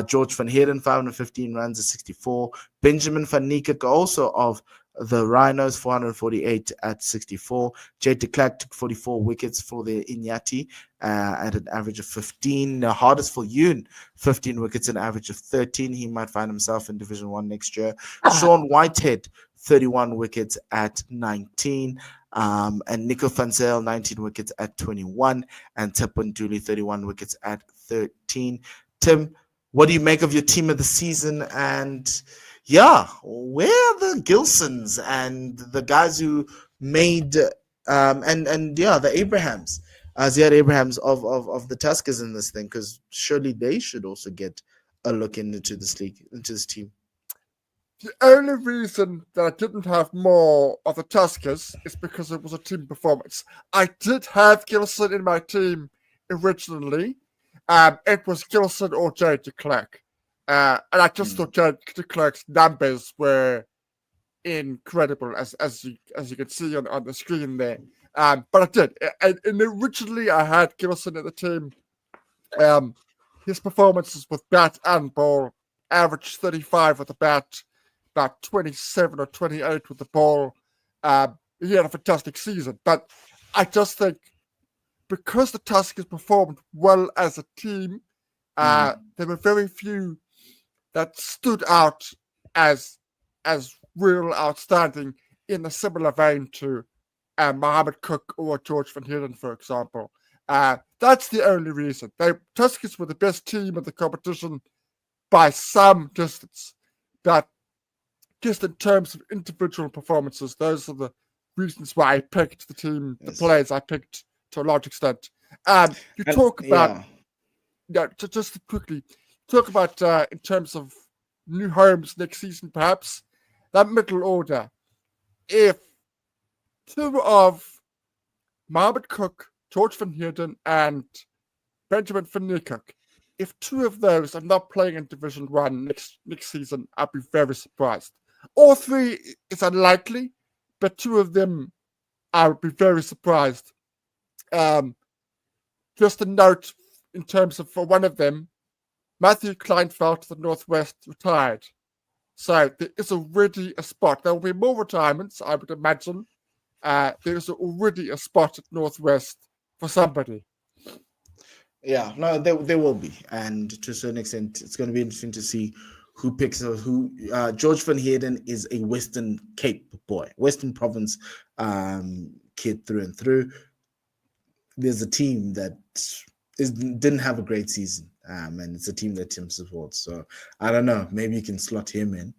George van Heerden, 515 runs at 64. Benjamin van Niekerk, also of the Rhinos, 448 at 64. Jay de Klerk took 44 wickets for the Inyati at an average of 15. Hardest for Yoon, 15 wickets, an average of 13. He might find himself in Division 1 next year. Sean Whitehead, 31 wickets at 19. And Nico van Zyl, 19 wickets at 21. And Tepon Dooley, 31 wickets at 13. Tim, what do you make of your team of the season? And yeah, where are the Gilsons and the guys who made the Abrahams, Ziad Abrahams of the Tuskers in this thing? Because surely they should also get a look into this league, into this team. The only reason that I didn't have more of the Tuskers is because it was a team performance. I did have Gilson in my team originally. It was Gilson or Jay de Klerk. And I just thought Jay de Klerk's numbers were incredible, as you can see on the screen there. But I did. And originally I had Gilson in the team. His performances with bat and ball, average 35 with the bat, about 27 or 28 with the ball. He had a fantastic season. But I just think because the Tuskers performed well as a team, there were very few that stood out as real outstanding in a similar vein to Muhammad Cook or George van Heerden, for example. That's the only reason. Tuskers were the best team of the competition by some distance. But just in terms of individual performances, those are the reasons why I picked the team, the players I picked to a large extent. You talk about, just quickly, talk about in terms of new homes next season, perhaps, that middle order. If two of Mohamed Cook, George Van Heerden, and Benjamin Van Niekerk, if two of those are not playing in Division 1 next season, I'd be very surprised. All three is unlikely, but two of them, I would be very surprised. Just a note in terms of, for one of them, Matthew Kleinfeld of the Northwest retired. So there is already a spot. There will be more retirements, I would imagine. There is already a spot at Northwest for somebody. Yeah, no, there will be. And to a certain extent, it's going to be interesting to see who picks who. George Van Heerden is a Western Cape boy, Western Province kid through and through. There's a team that didn't have a great season, and it's a team that Tim supports. So I don't know, maybe you can slot him in.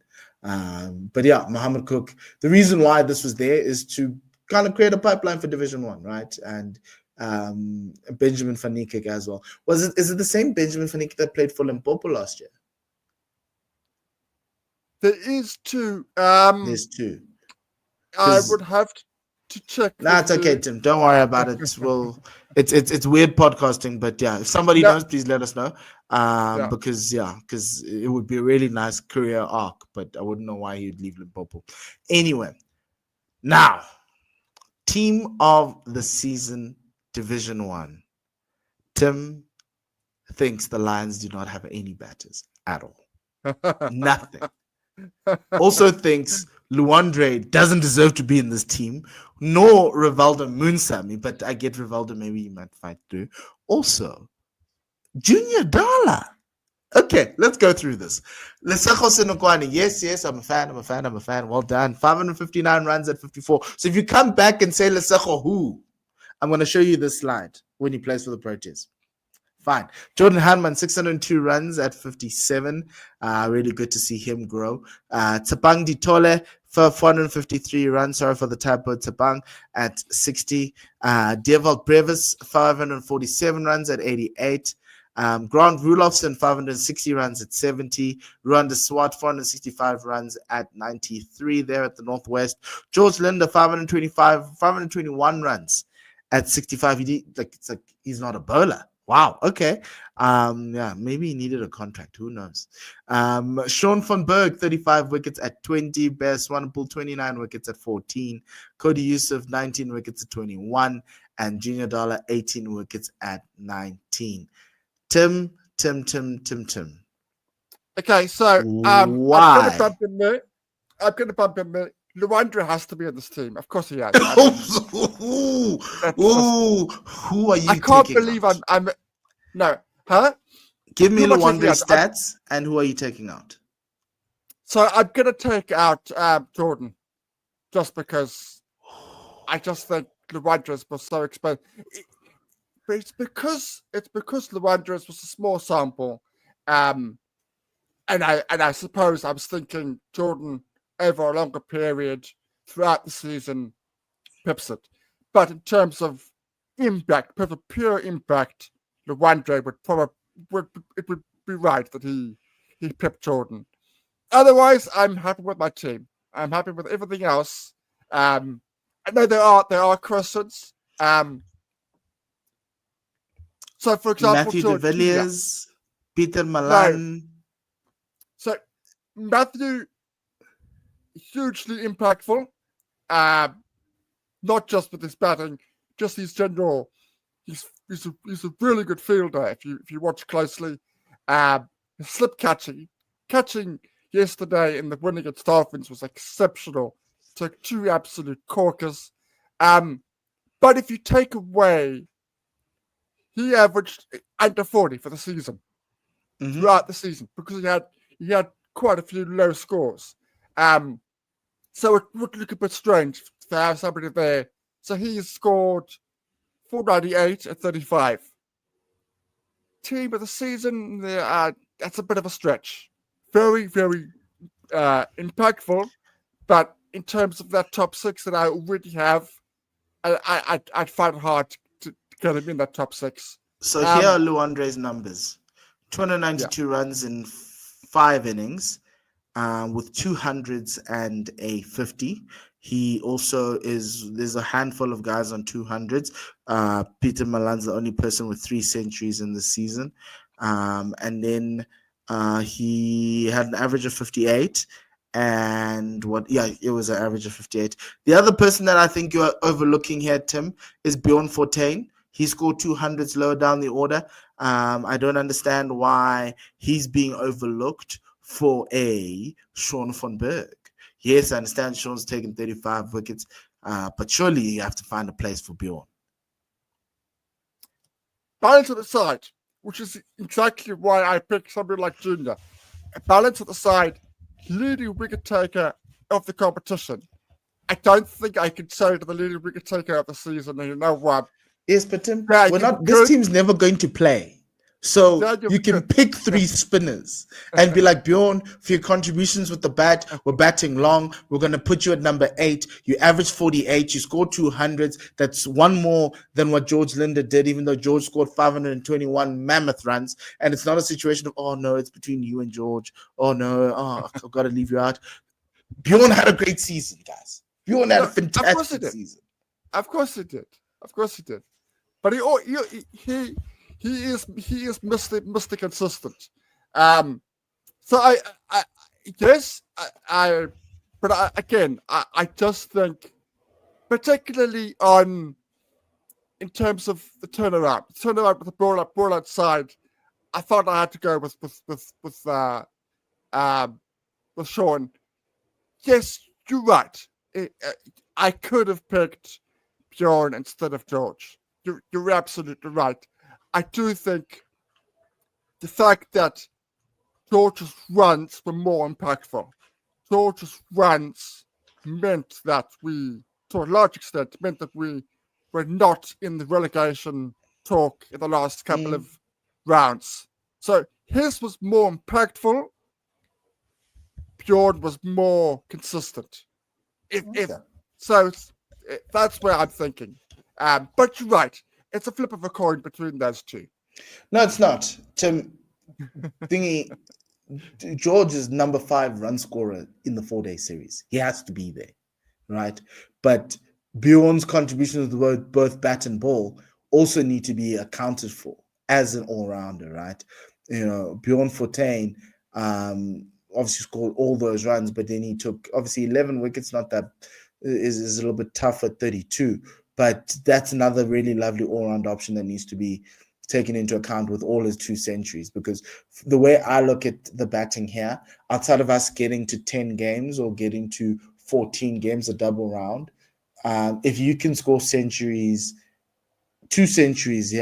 But yeah, Mohamed Cook. The reason why this was there is to kind of create a pipeline for Division 1, right? And Benjamin Van Niekerk as well. Is it the same Benjamin Van Niekerk that played for Limpopo last year? There is two. There's two. I would have to check. Nah, it's okay, Tim. Don't worry about it. Well, it's weird podcasting, but yeah, if somebody knows, please let us know. Because it would be a really nice career arc, but I wouldn't know why he'd leave Limpopo. Anyway, now team of the season, Division 1. Tim thinks the Lions do not have any batters at all. Nothing. Also thinks Luandre doesn't deserve to be in this team, nor Rivaldo Moonsamy, but I get Rivaldo, maybe he might fight through. Also, Junior Dala. Okay, let's go through this. Lesego Senokwane. Yes, I'm a fan. Well done. 559 runs at 54. So if you come back and say Lesego who, I'm going to show you this slide when he plays for the Proteas. Fine. Jordan Hanman, 602 runs at 57. Really good to see him grow. Tsabang Ditole, 453 runs. Sorry for the typo. Tsabang at 60. Dewald Brevis, 547 runs at 88. Grant Rulofsson, 560 runs at 70. Ruan de Swart, 465 runs at 93 there at the Northwest. George Linder, 521 runs at 65. It's like he's not a bowler. Wow. Okay. Maybe he needed a contract. Who knows? Sean van Berg, 35 wickets at 20. Bear Swanepoel, 29 wickets at 14. Cody Youssef, 19 wickets at 21. And Junior Dala, 18 wickets at 19. Tim. Okay, so why? I'm going to bump him there. Luandre has to be in this team. Of course he has. Who are you? I can't believe I'm. No, huh? Give me Luandre's stats, and who are you taking out? So I'm going to take out Jordan, just because I just think Luandre's was so expensive. But it's because Luandre's was a small sample, and I suppose I was thinking Jordan over a longer period throughout the season pips it. But in terms of impact, pure impact, Luandre would be right that he pipped Jordan. Otherwise, I'm happy with my team. I'm happy with everything else. I know there are questions. So, for example, Matthew de Villiers, Peter Malan. No. So, Matthew, hugely impactful. Not just with his batting, just his general. He's a really good fielder. If you watch closely, his slip catching yesterday in the win against Dolphins was exceptional. Took 2 absolute corkers. But if you take away, he averaged under 40 for the season, throughout the season, because he had quite a few low scores. So it would look a bit strange to have somebody there. So he scored 498 at 35. Team of the season, that's a bit of a stretch. Very, very impactful, but in terms of that top six that I already have, I'd find it hard to get him in that top six. So here are Luandre's numbers: Yeah. 292 runs in 5 innings, with 200s and a 50. He also there's a handful of guys on 200s. Peter Malan's the only person with 3 centuries in the season. And then he had an average of 58. And it was an average of 58. The other person that I think you're overlooking here, Tim, is Bjorn Fortuin. He scored 200s lower down the order. I don't understand why he's being overlooked for a Sean von Berg. Yes, I understand Sean's taken 35 wickets, but surely you have to find a place for Bjorn. Balance at the side, which is exactly why I picked somebody like Junior. Balance at the side, leading wicket taker of the competition. I don't think I could say to the leading wicket taker of the season, you know what? Yes, but Tim, this team's never going to play. So you can pick 3 spinners and be like, Bjorn, for your contributions with the bat, we're batting long. We're going to put you at number 8. You average 48. You scored 200s. That's one more than what George Linder did, even though George scored 521 mammoth runs. And it's not a situation of, oh, no, it's between you and George. Oh, no, I've got to leave you out. Bjorn had a great season, guys. Bjorn had a fantastic season. Of course he did. But he is Mr. Consistent. So I just think, particularly in terms of the turnaround with the ball outside, I thought I had to go with Sean. Yes, you're right. I could have picked Bjorn instead of George. You're absolutely right. I do think the fact that George's runs were more impactful. George's runs meant that to a large extent, we were not in the relegation talk in the last couple of rounds. So his was more impactful. Bjorn was more consistent. That's where I'm thinking. But you're right. It's a flip of a coin between those two. No, it's not. Tim, George is number 5 run scorer in the 4-day series. He has to be there, right? But Bjorn's contributions with both bat and ball also need to be accounted for as an all-rounder, right? Bjorn Fortuin obviously scored all those runs, but then he took obviously 11 wickets. Not that is a little bit tough at 32. But that's another really lovely all-round option that needs to be taken into account with all his 2 centuries. Because the way I look at the batting here, outside of us getting to 10 games or getting to 14 games, a double round, if you can score centuries, 2 centuries,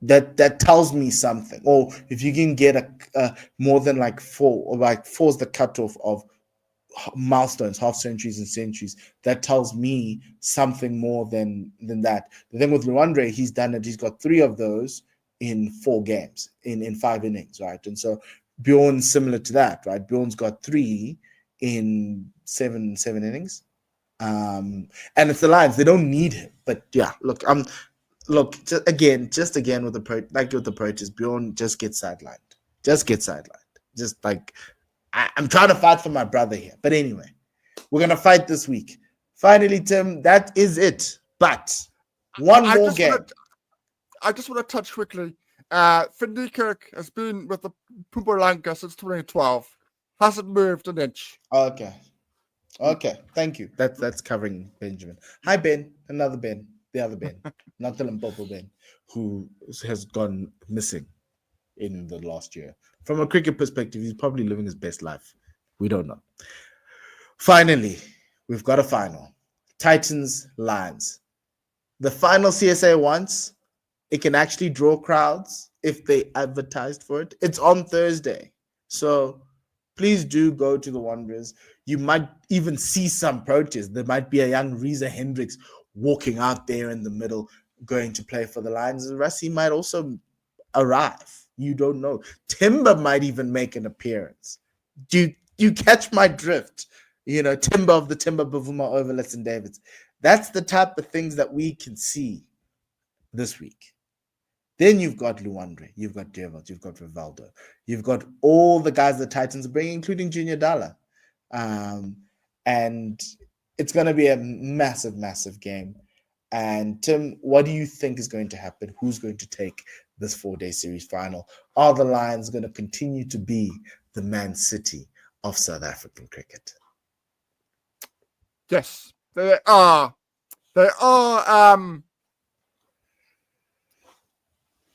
that tells me something. Or if you can get a more than like 4, or like 4 is the cutoff of milestones, half centuries and centuries, that tells me something more than that. The thing with Luandre, he's done it. He's got 3 of those in 4 games, in 5 innings, right? And so Bjorn's similar to that, right? Bjorn's got 3 in seven innings. And it's the Lions. They don't need him. But yeah, look, just again with the Proteas, Bjorn just gets sidelined. Just like I'm trying to fight for my brother here. But anyway, we're going to fight this week. Finally, Tim, that is it. But one more game. I just want to touch quickly. Finn Niekerk has been with the Mpumalanga since 2012. Hasn't moved an inch. Okay. Thank you. That's covering Benjamin. Hi, Ben. Another Ben. The other Ben. Not the Limpopo Ben, who has gone missing in the last year. From a cricket perspective, he's probably living his best life. We don't know. Finally, we've got a final. Titans, Lions. The final CSA wants, it can actually draw crowds if they advertised for it. It's on Thursday. So please do go to the Wanderers. You might even see some Proteas. There might be a young Reza Hendricks walking out there in the middle, going to play for the Lions. And Rassi might also arrive. You don't know. Timber might even make an appearance. You catch my drift. Timber of the Timber Bavuma overlets and Davids. That's the type of things that we can see this week. Then you've got Luandre, you've got Dervalt, you've got Rivaldo, you've got all the guys the Titans are bringing, including Junior Dala. And it's going to be a massive, massive game. And Tim, what do you think is going to happen? Who's going to take this 4-day series final? Are the Lions going to continue to be the Man City of South African cricket? Yes, they are. They are.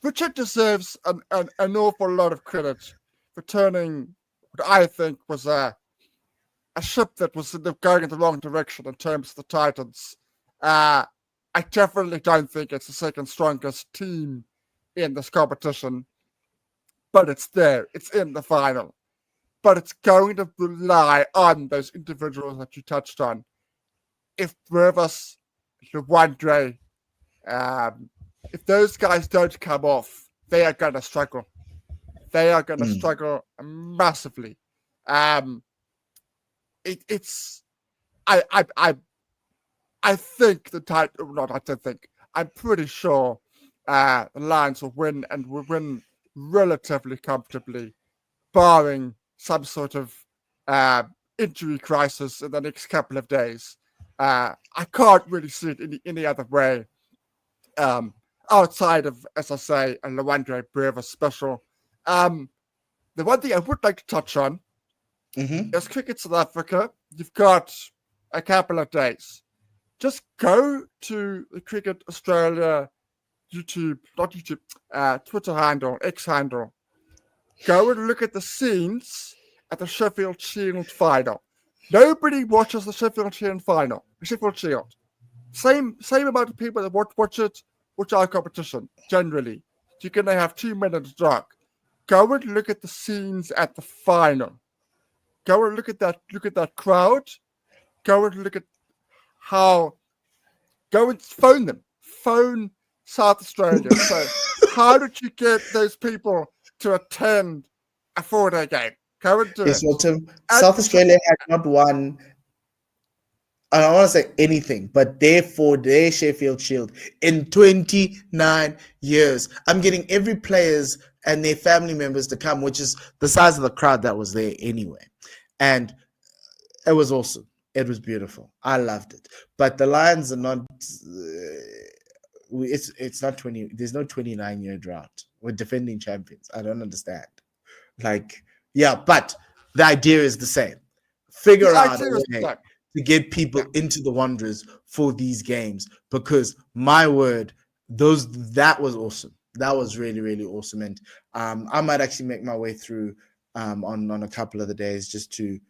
Richard deserves an awful lot of credit for turning what I think was a ship that was going in the wrong direction in terms of the Titans. I definitely don't think it's the second strongest team in this competition, but it's there. It's in the final. But it's going to rely on those individuals that you touched on. If Rivers, Luandre, if those guys don't come off, they are going to struggle. They are going to struggle massively. It's I think the title. Not I don't think. I'm pretty sure the Lions will win and will win relatively comfortably, barring some sort of injury crisis in the next couple of days. I can't really see it any other way. Outside of, as I say, a Luandre Breva special. The one thing I would like to touch on is Cricket South Africa. You've got a couple of days. Just go to the Cricket Australia Twitter handle, X handle. Go and look at the scenes at the Sheffield Shield final. Nobody watches the Sheffield Shield final. The Sheffield Shield. Same amount of people that watch it, watch our competition, generally. You're going to have 2 minutes dark. Go and look at the scenes at the final. Go and look at that crowd. Go and look at how. Go and phone them. Phone South Australia. So, how did you get those people to attend a 4-day game? Go and do it. Well, Tim, South Australia had not won. I don't want to say anything, but their 4-day Sheffield Shield in 29 years. I'm getting every players and their family members to come, which is the size of the crowd that was there anyway. And it was awesome. It was beautiful. I loved it. But the Lions are not. It's not 20. There's no 29-year drought. We're defending champions. I don't understand. But the idea is the same. Figure out a way to get people into the Wanderers for these games, because my word, that was awesome. That was really, really awesome. And I might actually make my way through on a couple of the days just to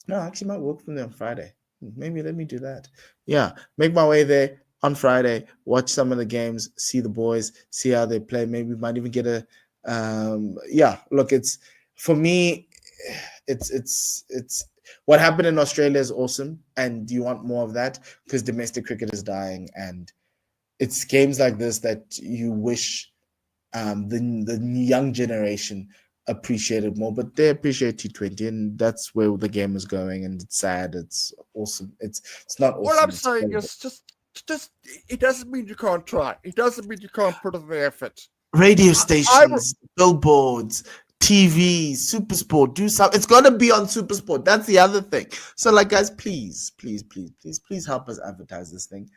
no, I actually might work from there on Friday. Maybe let me do that. Yeah, make my way there on Friday, watch some of the games, see the boys, see how they play. Maybe might even get a look, it's for me, it's what happened in Australia is awesome, and you want more of that because domestic cricket is dying, and it's games like this that you wish the young generation appreciated more, but they appreciate T20, and that's where the game is going, and it's sad. It's awesome. It's not awesome. What I'm saying is just it doesn't mean you can't try. It doesn't mean you can't put in the effort. Radio stations, billboards, TV, Supersport, do something. It's got to be on Supersport. That's the other thing. So, guys, please help us advertise this thing.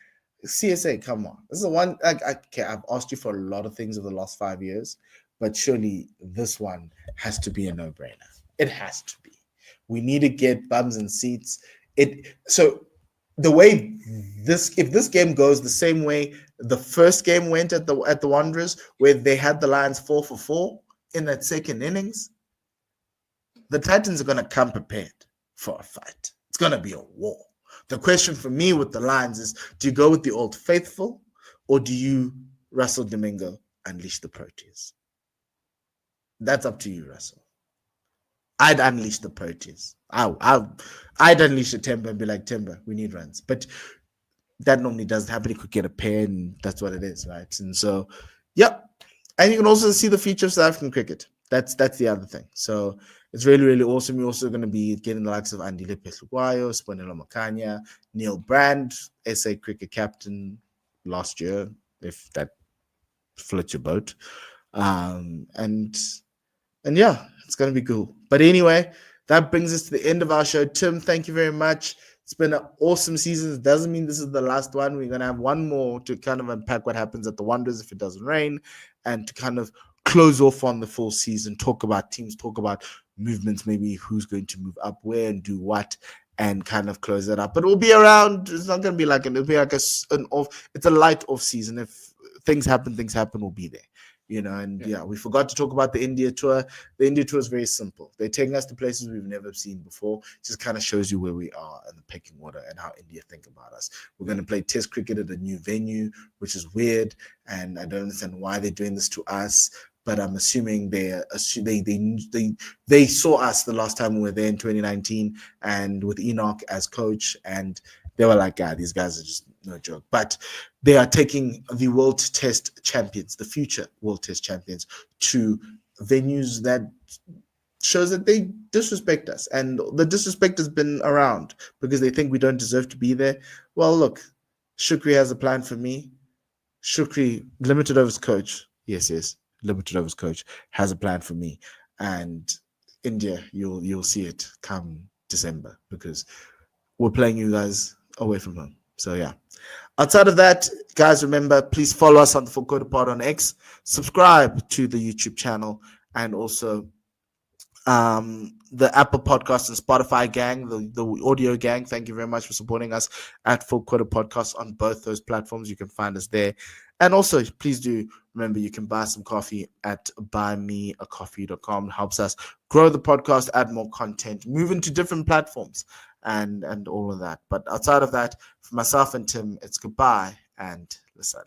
CSA, come on. This is the one. I've asked you for a lot of things over the last 5 years, but surely this one has to be a no-brainer. It has to be. We need to get bums and seats. So the way if this game goes the same way the first game went at the Wanderers, where they had the Lions 4 for 4 in that second innings, the Titans are going to come prepared for a fight. It's going to be a war. The question for me with the Lions is, do you go with the old faithful, or do you, Russell Domingo, unleash the Proteas? That's up to you, Russell. I'd unleash the Proteas. I'd unleash the Timber and be like, Timber, we need runs. But that normally doesn't happen. You could get a pair, and that's what it is, right? And so, yep. And you can also see the future of South African cricket. That's the other thing. So it's really, really awesome. You're also going to be getting the likes of Andile Pehlukwayo, Sponelo Makanya, Neil Brand, SA cricket captain last year, if that floats your boat. And yeah, it's going to be cool. But anyway, that brings us to the end of our show. Tim, thank you very much. It's been an awesome season. It doesn't mean this is the last one. We're going to have one more to kind of unpack what happens at the Wanderers if it doesn't rain, and to kind of close off on the full season, talk about teams, talk about movements, maybe who's going to move up where and do what, and kind of close it up. But we'll be around. It's not going to be like it'll be like an off. It's a light off season. If things happen, we'll be there. And we forgot to talk about the India tour. The India tour is very simple. They're taking us to places we've never seen before. It just kind of shows you where we are in the pecking order and how India think about us. We're going to play Test cricket at a new venue, which is weird, and I don't understand why they're doing this to us. But I'm assuming they saw us the last time we were there in 2019, and with Enoch as coach, and they were like, "God, these guys are just no joke." But they are taking the World Test champions, the future World Test champions, to venues that shows that they disrespect us. And the disrespect has been around because they think we don't deserve to be there. Well, look, Shukri has a plan for me. Shukri, limited overs coach. Yes, limited overs coach has a plan for me. And India, you'll see it come December because we're playing you guys away from home. So yeah. Outside of that, guys, remember, please follow us on the Full Quarter Pod on X, subscribe to the YouTube channel, and also the Apple Podcast and Spotify gang, the audio gang. Thank you very much for supporting us at Full Quarter Podcast on both those platforms. You can find us there. And also, please do remember, you can buy some coffee at buymeacoffee.com. It helps us grow the podcast, add more content, move into different platforms, and all of that. But outside of that, for myself and Tim, it's goodbye and lesale.